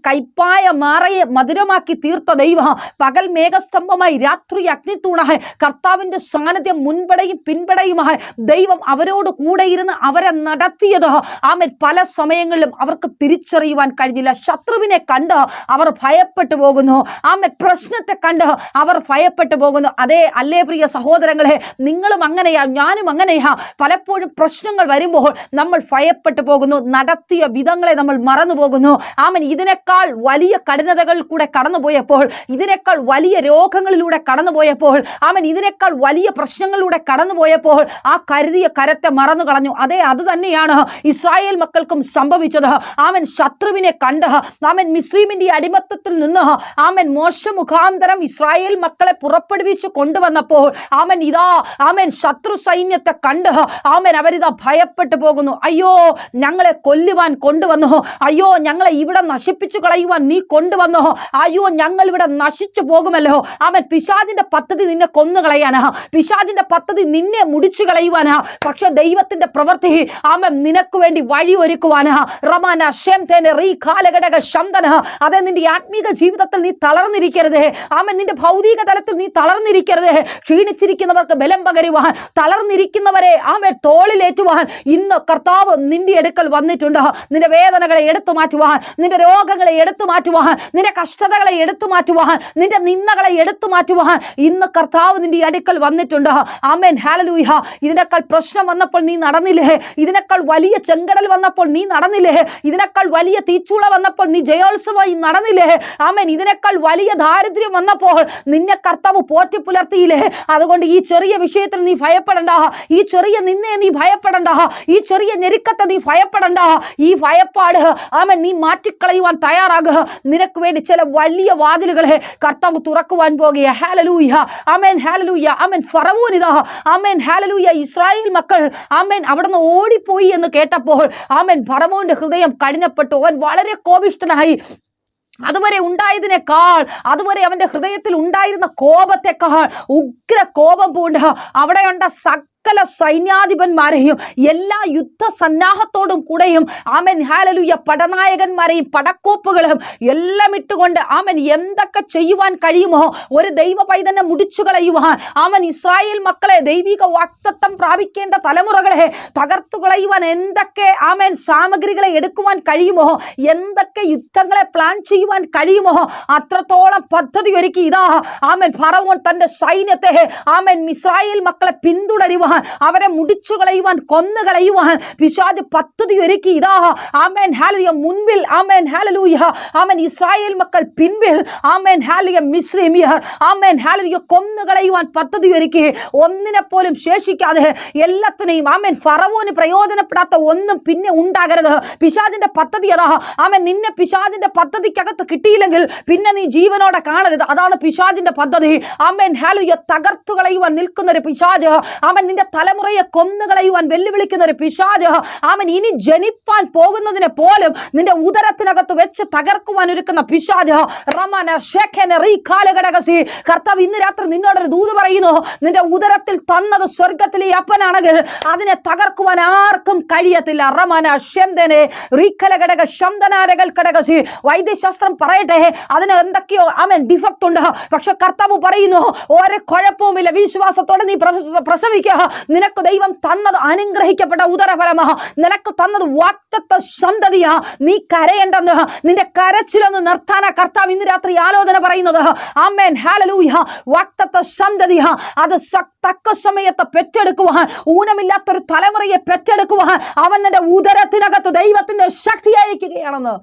കൈപ്പായ മാറയെ മധുരമാക്കി തീർത്ത ദൈവം, പകൽ മേഘസ്തംഭമായി രാത്രി അഗ്നിത്തൂണായി കർത്താവിന്റെ സാന്നിധ്യം മുൻപടെയും പിൻപടയുമായി ദൈവം അവരോട് കൂടെ ഇരുന്ന് അവരെ നടത്തിയത് ആമേൻ പല സമയങ്ങളിലും അവർക്ക് തിരിച്ചറിയുവാൻ കഴിഞ്ഞില്ല. ശത്രുവിനെ കണ്ട് അവർ ഭയപ്പെട്ടു പോകുന്നു. ആമേൻ പ്രശ്നത്തെ കണ്ട് അവർ ഭയപ്പെട്ടു പോകുന്നു. അതേ അല്ലേ പ്രിയ സഹോദരങ്ങളെ, നിങ്ങളും അങ്ങനെയാ, ഞാനും അങ്ങനെയാ. പലപ്പോഴും പ്രശ്നങ്ങൾ വരുമ്പോൾ നമ്മൾ ഭയപ്പെട്ടു പോകുന്നു, നടത്തിയ വിധങ്ങളെ നമ്മൾ മറന്നു പോകുന്നു. ആമേൻ ഇതിനേക്കാൾ വലിയ കഠിനതകളിൽ കൂടെ കടന്നുപോയപ്പോൾ, ഇതിനേക്കാൾ വലിയ രോഗങ്ങളിലൂടെ കടന്നുപോയപ്പോൾ, ആമേൻ ഇതിനേക്കാൾ വലിയ പ്രശ്നങ്ങളിലൂടെ കടന്നുപോയപ്പോൾ ആ കരുതിയ കരത്തെ മറന്നു കളഞ്ഞു. അതെ, അത് തന്നെയാണ് ഇസ്രായേൽ മക്കൾക്കും സംഭവിച്ചത്. ആമേൻ ശത്രുവിനെ കണ്ട്, ആമേൻ മിസ്രയീമിന്റെ അടിമത്തത്തിൽ നിന്ന് ആമേൻ മോശ മുഖാന്തരം ഇസ്രായേൽ മക്കളെ പുറപ്പെടുവിച്ച് കൊണ്ടുവന്നപ്പോൾ ആമേൻ ഇതാ ആമേൻ ശത്രു സൈന്യത്തെ കണ്ട് ആമേൻ അവരിതാ ഭയപ്പെട്ടു പോകുന്നു. അയ്യോ, ഞങ്ങളെ കൊല്ലുവാൻ കൊണ്ടുവന്നു, അയ്യോ ഞങ്ങളെ ഇവിടെ നശിപ്പിച്ചു കളയുവാൻ നീ കൊണ്ടുവന്നു, അയ്യോ ഞങ്ങൾ ഇവിടെ നശിച്ചു പോകുമല്ലോ. ആമേൻ പിശാചിന്റെ പദ്ധതി നിന്നെ കൊന്നുകളയാനാ, പിശാചിന്റെ പദ്ധതി നിന്നെ മുടിച്ചു കളയുവാനാ. പക്ഷെ ദൈവത്തിന്റെ പ്രവൃത്തി ആമേൻ നിനക്ക് വേണ്ടി വഴി ഒരുക്കുവാനാ. റമാന ഷെംതേനെ റീ കാലഘടക ശബ്ദന. അതെ, നിന്റെ ആത്മീക ജീവിതത്തിൽ നീ തളർന്നിരിക്കരുതേ. ആമേൻ നിന്റെ ഭൗതിക തലത്തിൽ നീ തളർന്നിരിക്കരുതേ. ക്ഷീണിച്ചിരിക്കുന്നവർക്ക് ബലം പകരുവാൻ, തളർന്നിരിക്കുന്നവരെ ആമേൻ തോളിലേറ്റുവാൻ ഇന്ന് കർത്താവ് നിന്റെ അടുക്കൽ വന്നിട്ടുണ്ട്. നിന്റെ വേദനകളെ എടുത്തു മാറ്റുവാൻ, നിന്റെ രോഗങ്ങളെ എടുത്തു മാറ്റുവാൻ, നിന്റെ കഷ്ടതകളെ എടുത്തു മാറ്റുവാൻ, നിന്റെ നിന്ദകളെ എടുത്തു മാറ്റുവാൻ ഇന്ന് കർത്താവ് നിന്റെ അടുക്കൽ വന്നിട്ടുണ്ട്. Amen hallelujah. ഇതിനേക്കാൾ പ്രശ്നം വന്നപ്പോൾ നീ നടന്നില്ലേ? ഇതിനേക്കാൾ വലിയ ചെങ്കടൽ വന്നപ്പോൾ നീ നടന്നില്ലേ? ഇതിനേക്കാൾ വലിയ തീച്ചൂള വന്നപ്പോൾ നീ ജയോത്സവമായി നടന്നില്ലേ? ആമേൻ ഇതിനേക്കാൾ വലിയ ദാരിദ്ര്യം വന്നപ്പോൾ നിന്നെ കർത്താവ് പോറ്റി പുലർത്തിയില്ലേ? അതുകൊണ്ട് ഈ ചെറിയ വിഷയത്തിൽ നീ ഭയപ്പെടണ്ട, ഈ ചെറിയ നിന്നെ നീ ഭയപ്പെടണ്ട, ഈ ചെറിയ ഞെരുക്കത്തെ നീ ഭയപ്പെടണ്ട. ഈ ഭയപ്പാട് ആമേൻ നീ മാറ്റിക്കളയുവാൻ തയ്യാറാകുക. നിനക്ക് വേണ്ടി ചില വലിയ വാതിലുകളെ കർത്താവ് തുറക്കുവാൻ പോകുക. ഹല്ലേലൂയ, ആമേൻ ഹല്ലേലൂയ, ആമേൻ. ഫറവോൻ ഇതാ ആമേൻ ഹല്ലേലൂയ ഇസ്രായേൽ മക്കൾ ആമേൻ അവിടുന്ന് ഓടിപ്പോയി എന്ന് കേട്ടപ്പോൾ ആമേൻ ഫറവോന്റെ ഹൃദയം കഠിനപ്പെട്ടു. അവൻ വളരെ കോപിഷ്ഠനായി. അതുവരെ ഉണ്ടായതിനേക്കാൾ, അതുവരെ അവന്റെ ഹൃദയത്തിൽ ഉണ്ടായിരുന്ന കോപത്തെക്കാൾ ഉഗ്ര കോപം പൂണ്ട് അവിടെയുണ്ട സകല സൈന്യാധിപന്മാരെയും എല്ലാ യുദ്ധസന്നാഹത്തോടും കൂടെയും ആമേൻ ഹല്ലേലൂയ പടനായകന്മാരെയും പടക്കോപ്പുകളും എല്ലാം ഇട്ടുകൊണ്ട് ആമേൻ എന്തൊക്കെ ചെയ്യുവാൻ കഴിയുമോ ഒരു ദൈവ പൈതനെ മുടിച്ചു കളയുവാൻ, ആമേൻ ഇസ്രായേൽ മക്കളെ ദൈവിക വാഗ്ദത്തം പ്രാപിക്കേണ്ട തലമുറകളെ തകർത്തു കളയുവാൻ എന്തൊക്കെ ആമേൻ സാമഗ്രികളെ എടുക്കുവാൻ കഴിയുമോ, എന്തൊക്കെ യുദ്ധങ്ങളെ പ്ലാൻ ചെയ്യുവാൻ കഴിയുമോ അത്രത്തോളം പദ്ധതി ഒരുക്കി ഇതാ ആമേൻ ഫറവോൻ തന്റെ സൈന്യത്തെ ആമേൻ ഇസ്രായേൽ മക്കളെ പിന്തുടരുവാൻ, അവരെ മുടിച്ചു കളയുവാൻ, കൊന്നു കളയുവാൻ പിശാച് പദ്ധതി ഒരുക്കി ഇതാ ആമേൻ ഹല്ലേലൂയ മുൻപിൽ, ആമേൻ ഹല്ലേലൂയ ആമേൻ ഇസ്രായേൽ മക്കൾ പിൻപിൽ, ആമേൻ ഹല്ലേലൂയ മിസ്രയീമ്യർ ആമേൻ ഹല്ലേലൂയ കൊന്നു കളയുവാൻ പദ്ധതി ഒരുക്കി. ഒന്നിനെ പോലും ശേഷിക്കാതെ എല്ലാത്തിനെയും ആമേൻ ഫറവോന് പ്രയോജനപ്പെടാത്ത ഒന്നും പിന്നെ ഉണ്ടാകരുത്. പിശാചിന്റെ പദ്ധതി അതാ. ആമേൻ നിന്നെ പിശാചിന്റെ പദ്ധതിക്കകത്ത് കിട്ടിയില്ലെങ്കിൽ പിന്നെ നീ ജീവനോടെ കാണരുത്. അതാണ് പിശാചിന്റെ പദ്ധതി. ആമേൻ ഹല്ലേലൂയ തകർത്തു കളയുവാൻ നിൽക്കുന്ന ഒരു പിശാച്, ആമേൻ നിന്റെ തലമുറയെ കൊന്നുകളയുവാൻ വെല്ലുവിളിക്കുന്ന ഒരു പിശാച്, ആമേൻ ഇനി ജനിപ്പാൻ പോകുന്നതിനെ പോലും നിന്റെ ഉദരത്തിനകത്ത് വെച്ച് തകർക്കുവാൻ ഒരുക്കുന്ന പിശാച്. റമന ഷെഖന റീ കാലഘടകസി. കർത്താവ് ഇന്ന് രാത്രി നിന്നോടൊരു ദൂത് പറയുന്നു. നിന്റെ ഉദരത്തിൽ തന്നത് സ്വർഗത്തിലെ അപ്പനാണെങ്കിൽ അതിനെ തകർക്കുവാൻ ആർക്കും കഴിയത്തില്ല. റമന ഷെംദനെ റീഖലഘടക ശബ്ദനാരകൾ ഘടകസി. വൈദ്യശാസ്ത്രം പറയട്ടെ അതിന് എന്തൊക്കെയോ ആമേൻ ഡിഫക്റ്റ് ഉണ്ട്. പക്ഷെ കർത്താവ് പറയുന്നു ഒരു കുഴപ്പവുമില്ല, വിശ്വാസത്തോടെ നീ പ്രസവിക്കുക. നിനക്ക് ദൈവം തന്നത് അനുഗ്രഹിക്കപ്പെട്ട ഉദരഫലമാ, നിനക്ക് തന്നത് വാഗ്ദത്ത സന്തതിയാ. നീ കരയേണ്ടെന്ന്, നിന്റെ കരച്ചിലൊന്ന് നിർത്താനാ കർത്താവ് ഇന്ന് രാത്രി ആലോചന പറയുന്നത്. ആമേൻ ഹല്ലേലൂയ വാഗ്ദത്ത സന്തതിയാ. അത് തക്ക സമയത്ത് പെറ്റെടുക്കുവാൻ, ഊനമില്ലാത്തൊരു തലമുറയെ പെറ്റെടുക്കുവാൻ അവൻ നിന്റെ ഉദരത്തിനകത്ത് ദൈവത്തിന്റെ ശക്തി അയക്കുകയാണെന്ന്.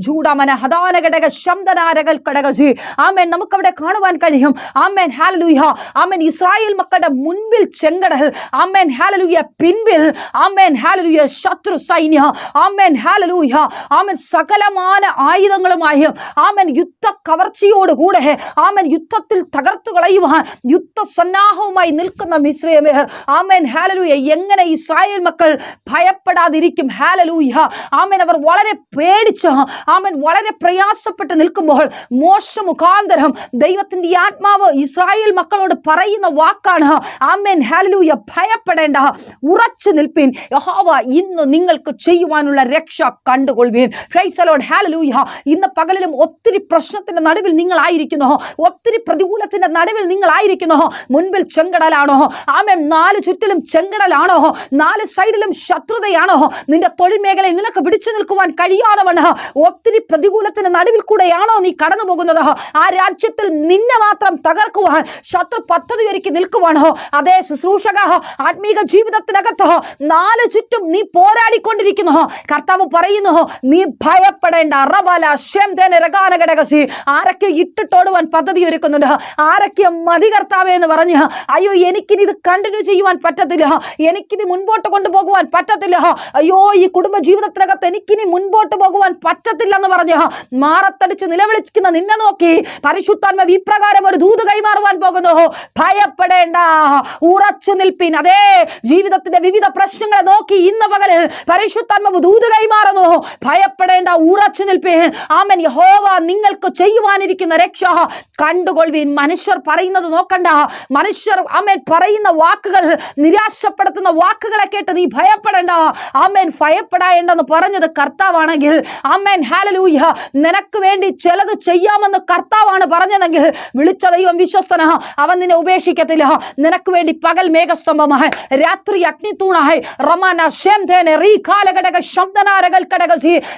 ജൂഡമന ഹദാനഘടക ശബ്ദനാരകൾ ഘടകസി. ആമേൻ നമുക്കവിടെ കാണുവാൻ കഴിയും. ആമേൻ ഹല്ലേലൂയ ആമേൻ ഇസ്രായേൽ മക്കളുടെ മുൻപിൽ ചെങ്കടൽ, ആമേൻ ഹല്ലേലൂയ പിൻപിൽ ആമേൻ ഹല്ലേലൂയ ശത്രു സൈന്യം, ആമേൻ ഹല്ലേലൂയ ആമേൻ സകലമായ ആയുധങ്ങളുമായി ആമേൻ യുദ്ധ കവർച്ചയോടുകൂടെ ആമേൻ യുദ്ധത്തിൽ തകർത്തു കളയുവാൻ യുദ്ധസന്നാഹവുമായി നിൽക്കുന്ന മിസ്രയീമ്യർ. ആമേൻ ഹല്ലേലൂയ എങ്ങനെ ഇസ്രായേൽ മക്കൾ ഭയപ്പെടാതിരിക്കും? ഹല്ലേലൂയ ആമേൻ അവർ വളരെ പേടിച്ച് ആമേൻ വളരെ പ്രയാസപ്പെട്ട് നിൽക്കുമ്പോൾ മോശ മുഖാന്തരം ദൈവത്തിന്റെ ആത്മാവ് ഇസ്രായേൽ മക്കളോട് പറയുന്ന വാക്കാണ് ആമേൻ ഹല്ലേലൂയ ഭയപ്പെടേണ്ട, ഉറച്ചു നിൽപ്പീൻ. യഹോവ ഇന്ന് നിങ്ങൾക്ക് ചെയ്യുവാനുള്ള രക്ഷ കണ്ടുകൊള്ളുവീൻ. പ്രൈസ് ദി ലോർഡ്, ഹല്ലേലൂയ. ഇന്ന് പകലിലും ഒത്തിരി പ്രശ്നത്തിന്റെ നടുവിൽ നിങ്ങളായിരിക്കുന്നു, ഒത്തിരി പ്രതികൂലത്തിന്റെ നടുവിൽ നിങ്ങളായിരിക്കുന്നു. മുൻപിൽ ചെങ്കടലാണോ? ആമേൻ. 4 ചുറ്റിലും ചെങ്കടലാണോ? 4 സൈഡിലും ശത്രുതയാണോ? നിന്റെ തൊഴിൽ മേഖലയിൽ നിനക്ക് പിടിച്ചു നിൽക്കുവാൻ കഴിയാതെ ഒത്തിരി പ്രതികൂലത്തിന്റെ നടുവിൽ കൂടെയാണോ നീ കടന്നു പോകുന്നത്? ആ രാജ്യത്തിൽ നിന്നെ മാത്രം തകർക്കുവാൻ ശത്രു പദ്ധതി ഒരുക്കി നിൽക്കുവാണോ? അതേ ശുശ്രൂഷക, ആത്മീക ജീവിതത്തിനകത്ത് 4 ചുറ്റും നീ പോരാടിക്കൊണ്ടിരിക്കുന്നു. കർത്താവ് പറയുന്നു, നീ ഭയപ്പെടേണ്ട. ആരൊക്കെ ഇട്ടിട്ടോടുവാൻ പദ്ധതി ഒരുക്കുന്നുണ്ട്, ആരൊക്കെ മതി കർത്താവേ എന്ന് പറഞ്ഞ്, അയ്യോ എനിക്കിനി ഇത് കണ്ടിന്യൂ ചെയ്യുവാൻ പറ്റത്തില്ല, എനിക്കിനി മുൻപോട്ട് കൊണ്ടുപോകുവാൻ പറ്റത്തില്ല, അയ്യോ ഈ കുടുംബ ജീവിതത്തിനകത്ത് എനിക്കിനി മുൻപോട്ട് പോകുവാൻ പറ്റത്തില്ല എന്ന് പറഞ്ഞ് മാറത്തടിച്ച് നിലവിളിക്കുന്ന നിന്നെ നോക്കി പരിശുദ്ധാത്മാവ് ഇപ്രകാരം ഒരു ദൂത് കൈമാറുവാൻ പോകുന്നു. ഭയപ്പെടേണ്ട, ഉറച്ചു നിൽപ്പിൻ. അതേ ജീവിതത്തിന്റെ വിവിധ പ്രശ്നങ്ങളെ നോക്കി ഇന്ന് പകല് പരിശുദ്ധാത്മാവ് ദൂത് കൈമാറുന്നു. ഭയപ്പെടേണ്ട, ഉറച്ചു നിൽപ്പിൻ. ആമേൻ. യഹോവ നിങ്ങൾക്ക് ചെയ്യുവാനിരിക്കുന്ന രക്ഷ കണ്ടുകൊള്ളുവീൻ. മനുഷ്യർ പറയുന്നത് നോക്കണ്ട. മനുഷ്യർ ആമേൻ പറയുന്ന വാക്കുകൾ, നിരാശപ്പെടുത്തുന്ന വാക്കുകളെ കേട്ട് നീ ഭയപ്പെടേണ്ട. ആമേൻ. ഭയപ്പെടേണ്ടെന്ന് പറഞ്ഞത് കർത്താവാണെങ്കിൽ, ആമേൻ, ഹല്ലേലൂയ, നിനക്ക് വേണ്ടി ചിലത് ചെയ്യാമെന്ന് കർത്താവാണ് പറഞ്ഞതെങ്കിൽ വിളിച്ച ദൈവം വിശ്വസ്തനാ. അവൻ നിന്നെ ഉപേക്ഷിക്കത്തില്ല. നിനക്ക് വേണ്ടി പകൽ മേഘസ്തംഭമായി, രാത്രി അഗ്നിത്തൂണായി,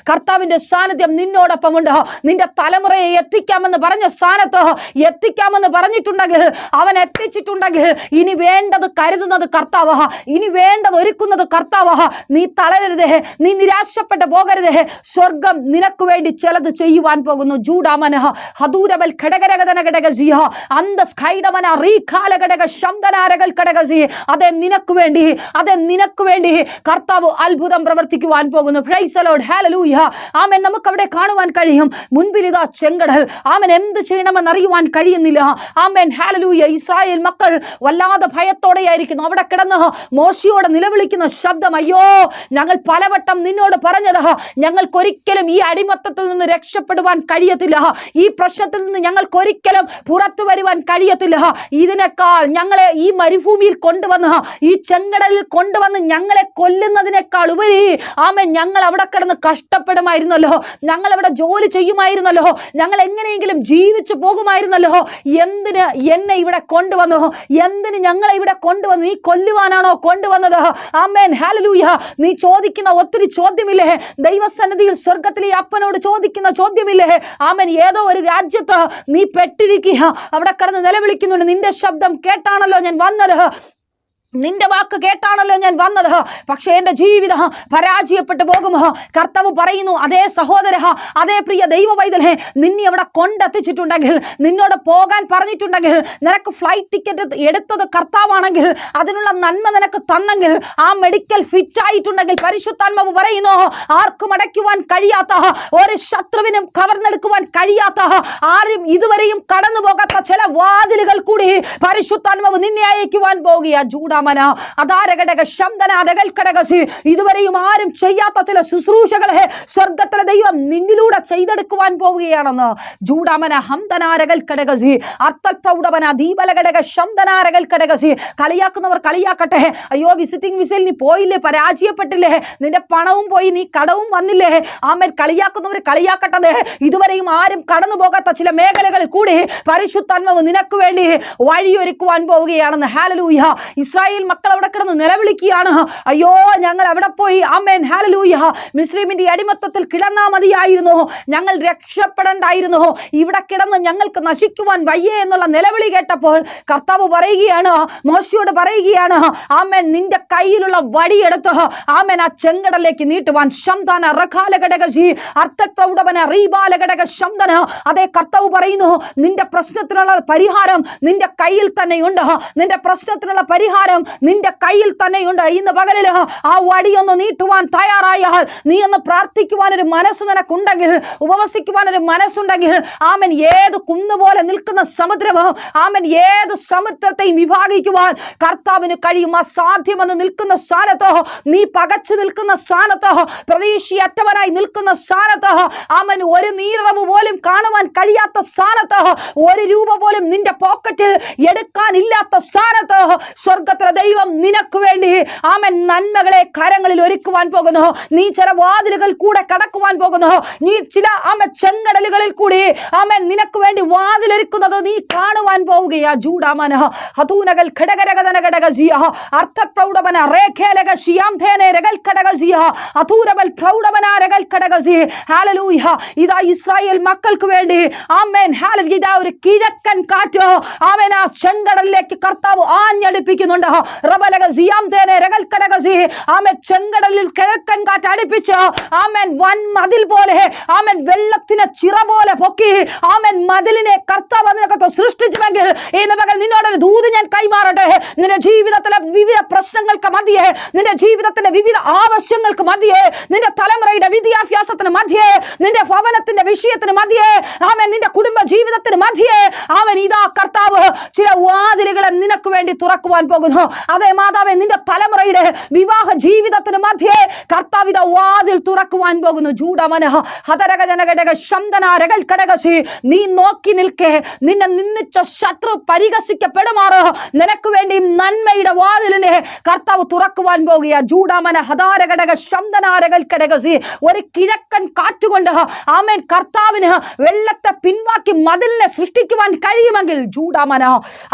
കർത്താവിന്റെ സാന്നിധ്യം നിന്നോടൊപ്പമുണ്ട്. നിന്റെ തലമുറയെ എത്തിക്കാമെന്ന് പറഞ്ഞ സ്ഥാനത്ത് എത്തിക്കാമെന്ന് പറഞ്ഞിട്ടുണ്ടെങ്കിൽ, അവൻ എത്തിച്ചിട്ടുണ്ടെങ്കിൽ, ഇനി വേണ്ടത് കരുതുന്നത് കർത്താവാ, ഇനി വേണ്ടത് ഒരുക്കുന്നത് കർത്താവാ. നീ തളരരുതേ, നീ നിരാശപ്പെട്ടു പോകരുതേ. സ്വർഗം നിനക്ക് വേണ്ടി ചിലത് ചെയ്യുവാൻ പോകുന്നു. ജൂഡാമന ഹദൂരബൽ ഘടകരഗതന ഘടകസിയ അന്തസ്ഖൈഡമന റീഖാലഘടക ശബ്ദനാരകൽ ഘടകസി. അതെ നിനക്ക് വേണ്ടി, അതെ നിനക്ക് വേണ്ടി കർത്താവ് അത്ഭുതം പ്രവർത്തിക്കുവാൻ പോകുന്നു. പ്രൈസ് ദി ലോർഡ്, ഹല്ലേലൂയ. ആമേൻ. നമുക്ക് അവിടെ കാണുവാൻ കഴിയും, മുൻപിൽ ഇതാ ചെങ്കടൽ. ആമേൻ. എന്ത് ചെയ്യണമെന്ന് അറിയുവാൻ കഴിയുന്നില്ല. ആമേൻ, ഹല്ലേലൂയ. ഇസ്രായേൽ മക്കൾ വല്ലാതെ ഭയത്തോടെയായിരിക്കുന്നു. അവിടെ കിടന്ന് മോശയോട് നിലവിളിക്കുന്ന ശബ്ദം, അയ്യോ ഞങ്ങൾ പലവട്ടം നിന്നോട് പറഞ്ഞത്, ഞങ്ങൾക്കൊരിക്കലും ഈ അടിമത്തത്തിൽ നിന്ന് രക്ഷപ്പെടുവാൻ കഴിയത്തില്ല, ഈ പ്രശ്നത്തിൽ നിന്ന് ഞങ്ങൾക്കൊരിക്കലും പുറത്തു വരുവാൻ കഴിയത്തില്ല. ഇതിനേക്കാൾ ഞങ്ങളെ ഈ മരുഭൂമിയിൽ കൊണ്ടുവന്ന്, ഈ ചെങ്കടലിൽ കൊണ്ടുവന്ന് ഞങ്ങളെ കൊല്ലുന്നതിനേക്കാൾ ഉപരി ആമേൻ ഞങ്ങൾ അവിടെ കിടന്ന് കഷ്ടപ്പെടുമായിരുന്നല്ലോ, ഞങ്ങൾ അവിടെ ജോലി ചെയ്യുമായിരുന്നല്ലോ, ഞങ്ങൾ എങ്ങനെയെങ്കിലും ജീവിച്ചു പോകുമായിരുന്നല്ലോ. എന്തിന് എന്നെ ഇവിടെ കൊണ്ടുവന്നു? എന്തിന് ഞങ്ങളെ ഇവിടെ കൊണ്ടുവന്നു? നീ കൊല്ലുവാനാണോ കൊണ്ടുവന്നത്? ആമേൻ, ഹല്ലേലൂയ. നീ ചോദിക്കുന്ന ഒത്തിരി ചോദ്യമില്ലേ? ദൈവസന്നിധിയിൽ സ്വർഗത്തിലെ അപ്പനോട് ചോദിക്കുന്ന ചോദ്യമില്ലേ? ആമേൻ. ഏതോ ഒരു രാജ്യത്ത് നീ പെട്ടിരിക്കുക, അവിടെ കിടന്ന് നിലവിളിക്കുന്നുണ്ട്. നിന്റെ ശബ്ദം കേട്ടാണല്ലോ ഞാൻ വന്നത്, നിന്റെ വാക്ക് കേട്ടാണല്ലോ ഞാൻ വന്നത്, പക്ഷേ എൻ്റെ ജീവിതം പരാജയപ്പെട്ടു പോകുമോ? കർത്താവ് പറയുന്നു, അതേ സഹോദര, അതേ പ്രിയ ദൈവ പൈതലേ, നിന്നെ അവിടെ കൊണ്ടെത്തിച്ചിട്ടുണ്ടെങ്കിൽ, നിന്നോട് പോകാൻ പറഞ്ഞിട്ടുണ്ടെങ്കിൽ, നിനക്ക് ഫ്ലൈറ്റ് ടിക്കറ്റ് എടുത്തത് കർത്താവാണെങ്കിൽ, അതിനുള്ള നന്മ നിനക്ക് തന്നെങ്കിൽ, ആ മെഡിക്കൽ ഫിറ്റ് ആയിട്ടുണ്ടെങ്കിൽ, പരിശുദ്ധാത്മാവ് പറയുന്നു, ആർക്കും അടയ്ക്കുവാൻ കഴിയാത്ത, ഒരു ശത്രുവിനും കവർന്നെടുക്കുവാൻ കഴിയാത്ത, ആരും ഇതുവരെയും കടന്നു പോകാത്ത ചില വാതിലുകൾ കൂടി പരിശുദ്ധാത്മാവ് നിന്നെ അയക്കുവാൻ പോകുക. ജൂഡാമന അതാരഘടക ശബ്ദനാഥകൾ ഘടകസി. ഇതുവരെയും ആരും ചെയ്യാത്ത ചില ശുശ്രൂഷകളെ സ്വർഗത്തിലെ ദൈവം നിന്നിലൂടെ ചെയ്തെടുക്കുവാൻ പോവുകയാണെന്ന്. ജൂഡാമന ഹംദനാരകൾ ഘടകസി അർത്ഥപ്രൗഢവന ദീപലഘടക ശബ്ദനാരകൾ ഘടകസി. കളിയാക്കുന്നവർ കളിയാക്കട്ടെ. അയ്യോ വിസിറ്റിംഗ് വിസയിൽ നീ പോയില്ലേ, പരാജയപ്പെട്ടില്ലേ, നിന്റെ പണവും പോയി, നീ കടവും വന്നില്ലേ. ആമേൻ. കളിയാക്കുന്നവർ കളിയാക്കട്ടെ. ഇതുവരെയും ആരും കടന്നു പോകാത്ത ചില മേഖലകളിൽ കൂടി പരിശുദ്ധാത്മാവ് നിനക്ക് വേണ്ടി വഴിയൊരുക്കുവാൻ പോവുകയാണെന്ന്. ഹല്ലേലൂയ. ഇസ്രായേൽ മക്കൾ അവിടെ കിടന്ന് നിലവിളിക്കുകയാണ്, അയ്യോ ഞങ്ങൾ അവിടെ പോയി, ആമേൻ, ഹല്ലേലൂയ, മിസ്രയീമിന്റെ അടിമത്തത്തിൽ കിടന്നാ മതിയായിരുന്നു, ഞങ്ങൾ രക്ഷപ്പെടേണ്ടായിരുന്നു, ഇവിടെ കിടന്ന് ഞങ്ങൾക്ക് നശിക്കുവാൻ വയ്യേ എന്നുള്ള നിലവിളി കേട്ടപ്പോൾ കർത്താവ് പറയുകയാണ്, മോശയോട് പറയുകയാണ്, ആമേൻ, നിന്റെ കയ്യിലുള്ള വടിയെടുത്ത് ആമേൻ ആ ചെങ്കടലിലേക്ക് നീട്ടുവാൻ. ശംദാന റഖാലഘടകസി അർത്ഥപ്രൗഢവന റീബാലഘടക ശംദന. അതേ കർത്താവ് പറയുന്നു, നിന്റെ പ്രശ്നത്തിനുള്ള പരിഹാരം നിന്റെ കയ്യിൽ തന്നെയുണ്ട്, നിന്റെ പ്രശ്നത്തിനുള്ള പരിഹാരം നിന്റെ കയ്യിൽ തന്നെയുണ്ട്. ഇന്ന് പകലിൽ ആ വടിയൊന്ന് നീട്ടുവാൻ തയ്യാറായാൽ, നീ ഒന്ന് പ്രാർത്ഥിക്കുവാൻ ഒരു മനസ്സ് നിനക്കുണ്ടെങ്കിൽ, ഉപവസിക്കുവാൻ ഒരു മനസ്സുണ്ടെങ്കിൽ, ആമൻ, ഏത് കുന്നുപോലെ നിൽക്കുന്ന സമുദ്രവും, ആമൻ, ഏത് സമുദ്രത്തെയും വിഭാഗിക്കുവാൻ കർത്താവിന് കഴിയും. അസാധ്യമെന്ന് നിൽക്കുന്ന സ്ഥാനത്ത്, നീ പകച്ചു നിൽക്കുന്ന സ്ഥാനത്ത്, പ്രതീക്ഷയറ്റവനായി നിൽക്കുന്ന സ്ഥാനത്ത്, ആമൻ, ഒരു നീരവ് പോലും കാണുവാൻ കഴിയാത്ത സ്ഥാനത്ത്, ഒരു രൂപ പോലും നിന്റെ പോക്കറ്റിൽ എടുക്കാനില്ലാത്ത സ്ഥാനത്ത് സ്വർഗത്തിൽ ജീവിതത്തിലെ ദൈവം നിനക്ക് വേണ്ടി ആമേൻ നന്മകളെ കരങ്ങളിൽ ഒരുക്കുവാൻ പോകുന്നു. നീ ചില വാതിലുകൾ കൂടെ കടക്കുവാൻ പോകുന്നു. നീ ചില ചെങ്കടലുകളിൽ കൂടി ആമേൻ നിനക്ക് വേണ്ടി വാതിലൊരുക്കുന്നത് നീ കാണുവാൻ പോവുകയാ. ജൂഡാമന ഹതൂനകൾ ഘടകരകതന ഘടകസിയ അർത്ഥപ്രൗഢവന രേഖേലക ശിയാംധേനെ രകൽ ഘടകസിയ അധൂരബൽ പ്രൗഢവനാരകൽ ഘടകസി. ഹല്ലേലൂയ. ഇതാ ഇസ്രായേൽ മക്കൾക്ക് വേണ്ടി ആമേൻ ഹല്ലേലൂയ ഇതാ ഒരു കിഴക്കൻ കാറ്റ് ആമേൻ ആ ചെങ്കടലിലേക്ക് കർത്താവ് ആഞ്ഞടിപ്പിക്കുന്നുണ്ട്. റബലക സിയാംധേനെ രകൽ ഘടകസി ആമേൻ ചെങ്കടലിൽ കിഴക്കൻ കാറ്റ് അടുപ്പിച്ച് ആമേൻ വൻ മതിൽ പോലെ ആമേൻ വെള്ളത്തിന് ചിറ പോലെ പൊക്കി ആമേൻ മതിലിനെ കർത്താവ് അതിനകത്ത് സൃഷ്ടിച്ചുവെങ്കിൽ ഇന്ന് പകൽ നിന്നോടൊരു ദൂത് ഞാൻ കൈമാറട്ടെ. നിന്റെ ജീവിതത്തിലെ വിവിധ പ്രശ്നങ്ങൾക്ക് മധ്യേ, നിന്റെ ജീവിതത്തിന്റെ വിവിധ ആവശ്യങ്ങൾക്ക് മധ്യേ, നിന്റെ തലമുറയുടെ വിദ്യാഭ്യാസത്തിന് മധ്യേ, നിന്റെ ഭവനത്തിന്റെ വിഷയത്തിന് മധ്യേ, ആമേൻ നിന്റെ കുടുംബ ജീവിതത്തിന് മധ്യേ ആമേൻ ഇതാ കർത്താവ് ചില വാതിലുകളെ നിനക്ക് വേണ്ടി തുറക്കുവാൻ പോകുന്നു. അതേ മാതാവേ, നിന്റെ തലമുറയുടെ വിവാഹ ജീവിതത്തിന് മധ്യേ കർത്താവ് ഇതാ വാതിൽ തുറക്കുവാൻ പോകുന്നു. ജൂഡമനഹ ഹതരക ജനകടക ശബ്ദനാരകൽ കടകസി. നീ നോക്കി നിൽക്കേ, നിന്നെ നിന്ദിച്ച ശത്രു പരിഹസിക്കപ്പെടുമാറ് നിനക്ക് വേണ്ടി നന്മയുടെ വാതിലിനെ കർത്താവ് തുറക്കുവാൻ പോകുക. ജൂഡാമന ഹതാരകടക ശബ്ദനാരകൽ കടകസി. ഒരു കിഴക്കൻ കാറ്റുകൊണ്ട് ആമേൻ കർത്താവിന് വെള്ളത്തെ പിൻവാക്കി മതിലിനെ സൃഷ്ടിക്കുവാൻ കഴിയുമെങ്കിൽ ജൂഡാമന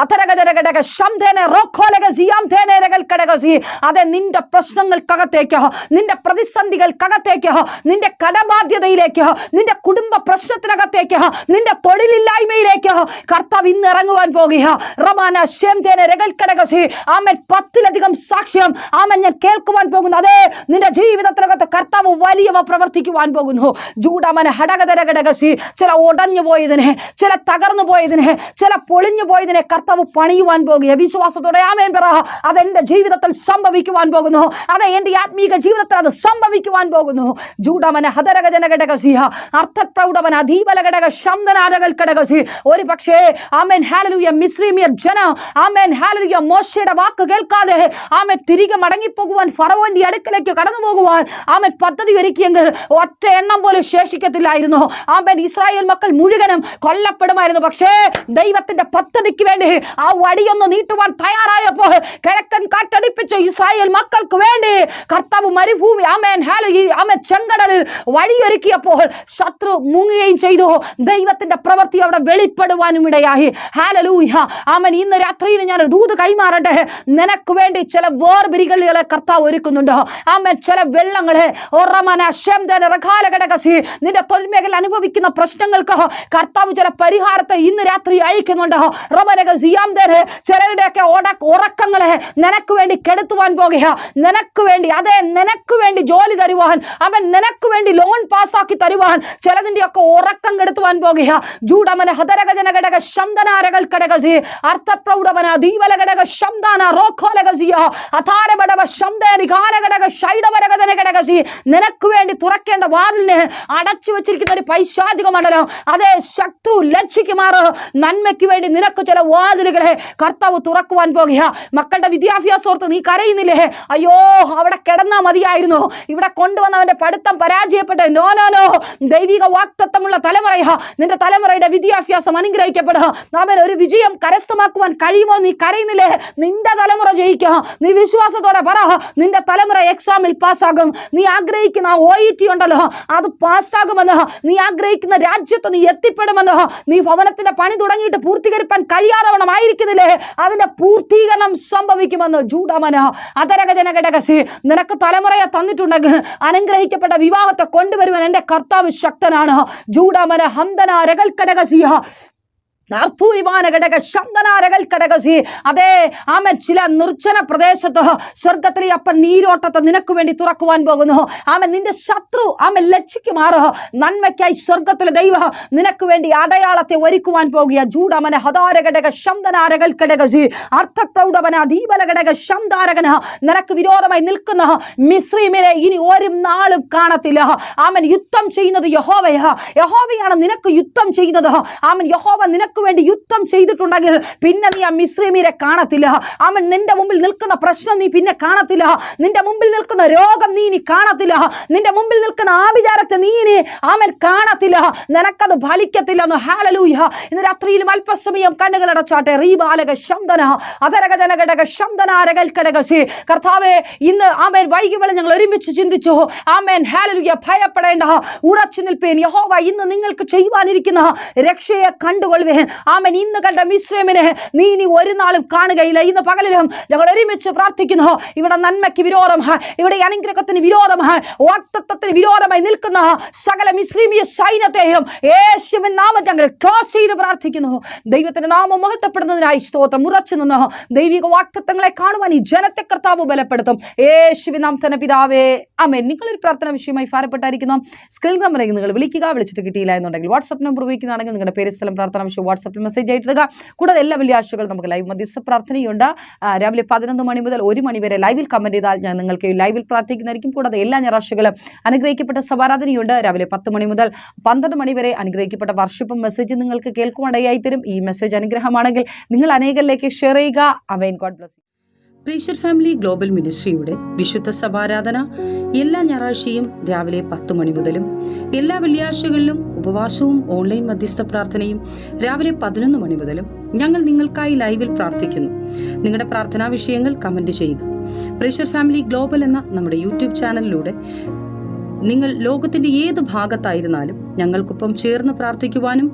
അധരകടക ശബ്ദേന റോഖോലക സിയാംധേനെ രകൽ കടകസി. അതെ, നിന്റെ പ്രശ്നങ്ങൾക്കകത്തേക്ക്, നിന്റെ പ്രതിസന്ധികൾക്കകത്തേക്ക്, നിന്റെ കടബാധ്യതയിലേക്ക്, നിന്റെ കുടുംബ പ്രശ്നത്തിനകത്തേക്ക്, നിന്റെ തൊഴിലില്ലായ്മയിലേക്ക് കർത്താവ് ഇന്ന് ഇറങ്ങുവാൻ പോകുക. റമാന ശേംധേനെ രകൽ കടകസി. ആമേൻ 10ലധികം സാക്ഷ്യം ആമേൻ ഞാൻ കേൾക്കുവാൻ പോകുന്നു. അതെ, നിന്റെ ജീവിതത്തിനകത്ത് കർത്താവ് വലിയവ പ്രവർത്തിക്കുവാൻ പോകുന്നു. ജൂഡാമന ഹടകതരകടകസി. ചില ഉടഞ്ഞു പോയതിനെ, ചില തകർന്നു പോയതിനെ, ചില പൊളിഞ്ഞു പോയതിനെ കർത്താവ് പണിയുവാൻ പോകുക. വിശ്വാസത്തോടെ ആമേൻ പറ. അതെന്റെ ജീവിതത്തിൽ സംഭവിക്കുവാൻ പോകുന്നു. അതെ, എന്റെ ആത്മീക ജീവിതത്തിൽ അത് സംഭവിക്കുവാൻ പോകുന്നു. ജൂഡാമന ഹതരകജനകടകസിയ അർത്ഥപ്രൗഢവന അധീബലഘടക ശബ്ദനാരകൽ കടകസി. ഒരു പക്ഷേ ആമേൻ ഹല്ലേലൂയ മിസ്രൈമ്യർ ജനം ആമേൻ ഹല്ലേലൂയ മോശയുടെ വാക്ക് കേൾക്കാതെ ആമേൻ തിരികെ മടങ്ങിപ്പോകുവാൻ ഫറവോന്റെ അടുക്കലേക്ക് കടന്നു പോകുവാൻ ആമേൻ പദ്ധതി ഒരുക്കിയെങ്കിൽ ഒറ്റ എണ്ണം പോലും ശേഷിക്കത്തില്ലായിരുന്നു. ആമേൻ ഇസ്രായേൽ മക്കൾ മുഴുവനും കൊല്ലപ്പെടുമായിരുന്നു. പക്ഷേ ദൈവത്തിന്റെ പദ്ധതിക്ക് വേണ്ടി ആ വടിയൊന്ന് നീട്ടുവാൻ തയ്യാറായപ്പോൾ കിഴക്കൻ കാറ്റടിപ്പിച്ച് ഇസ്രായേൽ മക്കൾക്ക് വേണ്ടി കർത്താവ് മരുഭൂമി ആമേൻ ഹല്ലേലൂയ ആമേൻ ചെങ്കടലിൽ വഴിയൊരുക്കിയപ്പോൾ ശത്രു മുങ്ങുകയും ചെയ്തു. ദൈവത്തിന്റെ പ്രവൃത്തി അവിടെ വെളിപ്പെടുവാനും ഇടയായി. ഹല്ലേലൂയ. ആമേൻ ഇന്ന് രാത്രിയിൽ ഞാൻ ഒരു ദൂത് കൈമാറട്ടെ. നിനക്ക് വേണ്ടി ചില വേർപിരികളെ കർത്താവ് ഒരുക്കുന്നുണ്ട്. ആമേൻ ചില വെള്ളങ്ങളെ നിന്റെ തൊൽമേഖല അനുഭവിക്കുന്ന പ്രശ്നങ്ങൾക്ക് കർത്താവ് ചില പരിഹാരത്തെ ഇന്ന് രാത്രി അയക്കുന്നുണ്ട്. ചിലരുടെയൊക്കെ ഉറക്കങ്ങളെ നിനക്ക് വേണ്ടി കെടുത്തുവാൻ പോകുക. നിനക്ക് വേണ്ടി, അതെ നിനക്ക് വേണ്ടി ജോലി തരുവാൻ, അവൻ നിനക്ക് വേണ്ടി ലോൺ പാസ്സാക്കി തരുവാൻ ചിലതിന്റെയൊക്കെ ഉറക്കം കെടുത്തുവാൻ പോകുക. ജൂഡമന ഹതരകജനകടക ശബ്ദനാരകൽ കടകസി അർത്ഥപ്രൗഢവന ദീവലഘടക ശബ്ദാന റോഖോലകസിയ അഥാരബടവ ശബ്ദേനി കാലഘടക ശൈഡവരകതന കടകസി. നിനക്ക് വേണ്ടി തുറക്കേണ്ട വാതിലിനെ അടച്ചു വെച്ചിരിക്കുന്ന ഒരു പൈശാചിക മണ്ഡലം, അതേ ശത്രു ലക്ഷ്യക്കുമാറ് നന്മയ്ക്ക് വേണ്ടി നിനക്ക് ചില വാതിലുകളെ കർത്താവ് തുറക്കുവാൻ പോകുക. മക്കളുടെ വിദ്യാഭ്യാസോർത്ത് നീ കരയുന്നില്ലേ? അയ്യോ, അവിടെ കിടന്നാ മതിയായിരുന്നു, ഇവിടെ കൊണ്ടുവന്നവന്റെ പഠിത്തം പരാജയപ്പെട്ടു. നോ നോ നോ, ദൈവിക വാക്തത്വമുള്ള തലമുറയാ നിന്റെ തലമുറയുടെ വിദ്യാഭ്യാസം അനുഗ്രഹിക്കപ്പെടുക. അവൻ ഒരു വിജയം കരസ്ഥമാക്കുവാൻ കഴിയുമോ? നീ കരയുന്നില്ലേ? നിന്റെ തലമുറ ജയിക്കുക. നീ വിശ്വാസത്തോടെ പറ, നിന്റെ തലമുറ എക്സാമിൽ പാസ്സാകും. നീ ആഗ്രഹിക്കുന്ന OET ഉണ്ടല്ലോ, അത് പാസ്സാകുമെന്ന്. നീ ആഗ്രഹിക്കുന്ന രാജ്യത്ത് നീ എത്തിപ്പെടുമെന്ന്. നീ ഭവനത്തിന്റെ പണി തുടങ്ങിയിട്ട് പൂർത്തീകരിക്കാൻ കഴിയാതവണ്ണം ആയിരിക്കുന്നില്ലേ, അതിന്റെ പൂർത്തീകരണം സംഭവിക്കുമെന്ന്. ജൂഡമന അതരകജനകടകസി. നിനക്ക് തലമുറയെ തന്നിട്ടുണ്ടെങ്കിൽ അനുഗ്രഹിക്കപ്പെട്ട വിവാഹത്തെ കൊണ്ടുവരുവാൻ എന്റെ കർത്താവ് ശക്തനാണ്. ജൂഡമന ഹംദന രകൽ കടകസിയ അതെ ആമൻ ചില നിർജ്ജന പ്രദേശത്ത് സ്വർഗത്തിലെ അപ്പൻ നീരോട്ടത്തെ നിനക്ക് വേണ്ടി തുറക്കുവാൻ പോകുന്നു. ആമൻ നിന്റെ ശത്രു ആമൻ ലക്ഷ്യക്കുമാറ് നന്മയ്ക്കായി സ്വർഗത്തിലെ ദൈവം നിനക്ക് വേണ്ടി അടയാളത്തെ ഒരുക്കുവാൻ പോകുക. ജൂഡമന ഹദാരഘടക ശബ്ദനാരകൽ കടകസി അർത്ഥപ്രൗഢവന ദീപലഘടക ശബ്ദാരകന. നിനക്ക് വിരോധമായി നിൽക്കുന്ന മിസ്രൈമിനെ ഇനി ഒരു നാളും കാണത്തില്ല. ആമൻ യുദ്ധം ചെയ്യുന്നത് യഹോവയാണ്. യഹോവയാണ് നിനക്ക് യുദ്ധം ചെയ്യുന്നത്. ആമൻ യഹോവ നിനക്ക് വേണ്ടി യുദ്ധം ചെയ്തിട്ടുണ്ടെങ്കിൽ പിന്നെ നീ ആ മിസ്രൈമ്യരെ കാണത്തില്ല. അവൻ നിന്റെ മുമ്പിൽ നിൽക്കുന്ന പ്രശ്നം നീ പിന്നെ കാണത്തില്ല. നിന്റെ മുമ്പിൽ നിൽക്കുന്ന രോഗം നീ ഇനി കാണത്തില്ല. നിന്റെ മുമ്പിൽ നിൽക്കുന്ന ആഭിചാരത്തെ നീ ഇനി അവൻ കാണത്തില്ല. നിനക്കത് ഫലിക്കത്തില്ലെന്ന്. ഹല്ലേലൂയ. ഇന്ന് രാത്രിയിലും അല്പസമയം കണ്ണുകളടച്ചാട്ടെ. റീബാലക ശബ്ദന അതരക ജനഘടക ശബ്ദനാരകൽക്കടകസി. കർത്താവേ, ഇന്ന് ആമേൻ വൈകിവെള്ളം ഞങ്ങൾ ഒരുമിച്ച് ചിന്തിച്ചു. Amen hallelujah. ഭയപ്പെടേണ്ട, ഉറച്ചു നിൽപ്പേൻ. യഹോവ ഇന്ന് നിങ്ങൾക്ക് ചെയ്യുവാനിരിക്കുന്ന രക്ഷയെ കണ്ടുകൊള്ളുവേൻ. ആമേൻ. ഇന്ന് കണ്ട മിസ്രൈമിനെ നീ ഇനി ഒരു നാളും കാണുകയില്ല. ഇന്ന് പകലിലും ഞങ്ങൾ ഒരുമിച്ച് പ്രാർത്ഥിക്കുന്നു. ഇവിടെ നന്മയ്ക്ക് വിരോധമായി, ഇവിടെ അനുഗ്രഹത്തിന് വിരോധമായി, വാഗ്ദത്തത്തിന് വിരോധമായി നിൽക്കുന്ന സകല മിസ്രൈമിയ സൈന്യത്തെയും യേശുവിൻ നാമത്തിൽ ഞങ്ങൾ ക്ലോസ് ചെയ്ത് പ്രാർത്ഥിക്കുന്നു. ദൈവത്തിന്റെ നാമം മഹത്വപ്പെടുന്നതിനായി സ്തോത്രം. ഉറച്ചു നിന്ന് ദൈവിക വാഗ്ദത്തങ്ങളെ കാണുവാൻ ഈ ജനത്തെ കർത്താവ് ബലപ്പെടുത്തും. യേശുവിൻ നാമത്തിൽ പിതാവേ, ആമേൻ. നിങ്ങളൊരു പ്രാർത്ഥന വിഷയമായി ഭാരപ്പെട്ടായിരിക്കുന്നു. സ്ക്രീൻ നമ്പറിലേക്ക് നിങ്ങൾ വിളിക്കുക. വിളിച്ചിട്ട് കിട്ടിയില്ല എന്നുണ്ടെങ്കിൽ വാട്സ്ആപ്പ് നമ്പർ ഉപയോഗിക്കുന്നതാണെങ്കിൽ നിങ്ങളുടെ പേര്, സ്ഥലം, പ്രാർത്ഥന വിഷയം വാട്സ്ആപ്പിൽ മെസ്സേജ് ആയിട്ടിടുക. കൂടാതെ എല്ലാ വെള്ളിയാഴ്ചകളും നമുക്ക് ലൈവ് മധ്യസ്ഥ പ്രാർത്ഥനയുണ്ട്. രാവിലെ 11 മണി മുതൽ 1 മണി വരെ ലൈവിൽ കമന്റ് ചെയ്താൽ ഞാൻ നിങ്ങൾക്ക് ലൈവിൽ പ്രാർത്ഥിക്കുന്നതായിരിക്കും. കൂടാതെ എല്ലാ ഞായറാഴ്ചകളും അനുഗ്രഹിക്കപ്പെട്ട സഭാരാധനയുണ്ട്. രാവിലെ 10 മണി മുതൽ 12 മണി വരെ അനുഗ്രഹിക്കപ്പെട്ട വർഷിപ്പും മെസ്സേജ് നിങ്ങൾക്ക് കേൾക്കുവാനിടയായി തരും. ഈ മെസ്സേജ് അനുഗ്രഹമാണെങ്കിൽ നിങ്ങൾ അനേകരിലേക്ക് ഷെയർ ചെയ്യുക. ആമേൻ. God bless. പ്രീഷർ ഫാമിലി ഗ്ലോബൽ മിനിസ്ട്രിയുടെ വിശുദ്ധ സഭാരാധന എല്ലാ ഞായറാഴ്ചയും രാവിലെ 10 മണി മുതലും എല്ലാ വെള്ളിയാഴ്ചകളിലും ഉപവാസവും ഓൺലൈൻ മധ്യസ്ഥ പ്രാർത്ഥനയും രാവിലെ 11 മണി മുതലും ഞങ്ങൾ നിങ്ങൾക്കായി ലൈവിൽ പ്രാർത്ഥിക്കുന്നു. നിങ്ങളുടെ പ്രാർത്ഥനാ വിഷയങ്ങൾ കമന്റ് ചെയ്യുക. പ്രീഷർ ഫാമിലി ഗ്ലോബൽ എന്ന നമ്മുടെ യൂട്യൂബ് ചാനലിലൂടെ നിങ്ങൾ ലോകത്തിന്റെ ഏത് ഭാഗത്തായിരുന്നാലും ഞങ്ങൾക്കൊപ്പം ചേർന്ന് പ്രാർത്ഥിക്കുവാനും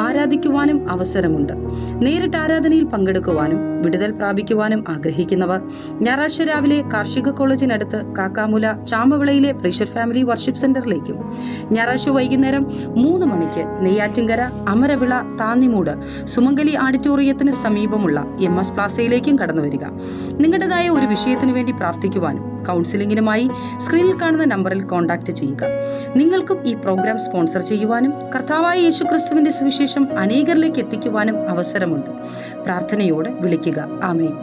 ആരാധിക്കുവാനും അവസരമുണ്ട്. നേരിട്ട് ആരാധനയിൽ പങ്കെടുക്കുവാനും വിടുതൽ പ്രാപിക്കുവാനും ആഗ്രഹിക്കുന്നവർ ഞായറാഴ്ച രാവിലെ കാർഷിക കോളേജിനടുത്ത് കാക്കാമുല ചാമ്പവിളയിലെ പ്രീഷർ ഫാമിലി വർഷിപ്പ് സെന്ററിലേക്കും ഞായറാഴ്ച വൈകുന്നേരം 3 മണിക്ക് നെയ്യാറ്റിൻകര അമരവിള താന്നിമൂട് സുമംഗലി ഓഡിറ്റോറിയത്തിന് സമീപമുള്ള MS പ്ലാസയിലേക്കും കടന്നു വരിക. നിങ്ങളുടേതായ ഒരു വിഷയത്തിനു വേണ്ടി പ്രാർത്ഥിക്കുവാനും കൗൺസിലിംഗിനുമായി സ്ക്രീനിൽ കാണുന്ന നമ്പറിൽ കോൺടാക്ട് ചെയ്യുക. നിങ്ങൾക്കും ഈ പ്രോഗ്രാം സ്പോൺസർ ചെയ്യുവാനും കർത്താവായ യേശുക്രിസ്തുവിന്റെ സുവിശേഷം അനേകരിലേക്ക് എത്തിക്കുവാനും അവസരമുണ്ട്. പ്രാർത്ഥനയോടെ വിളിക്കുക. ആമേൻ.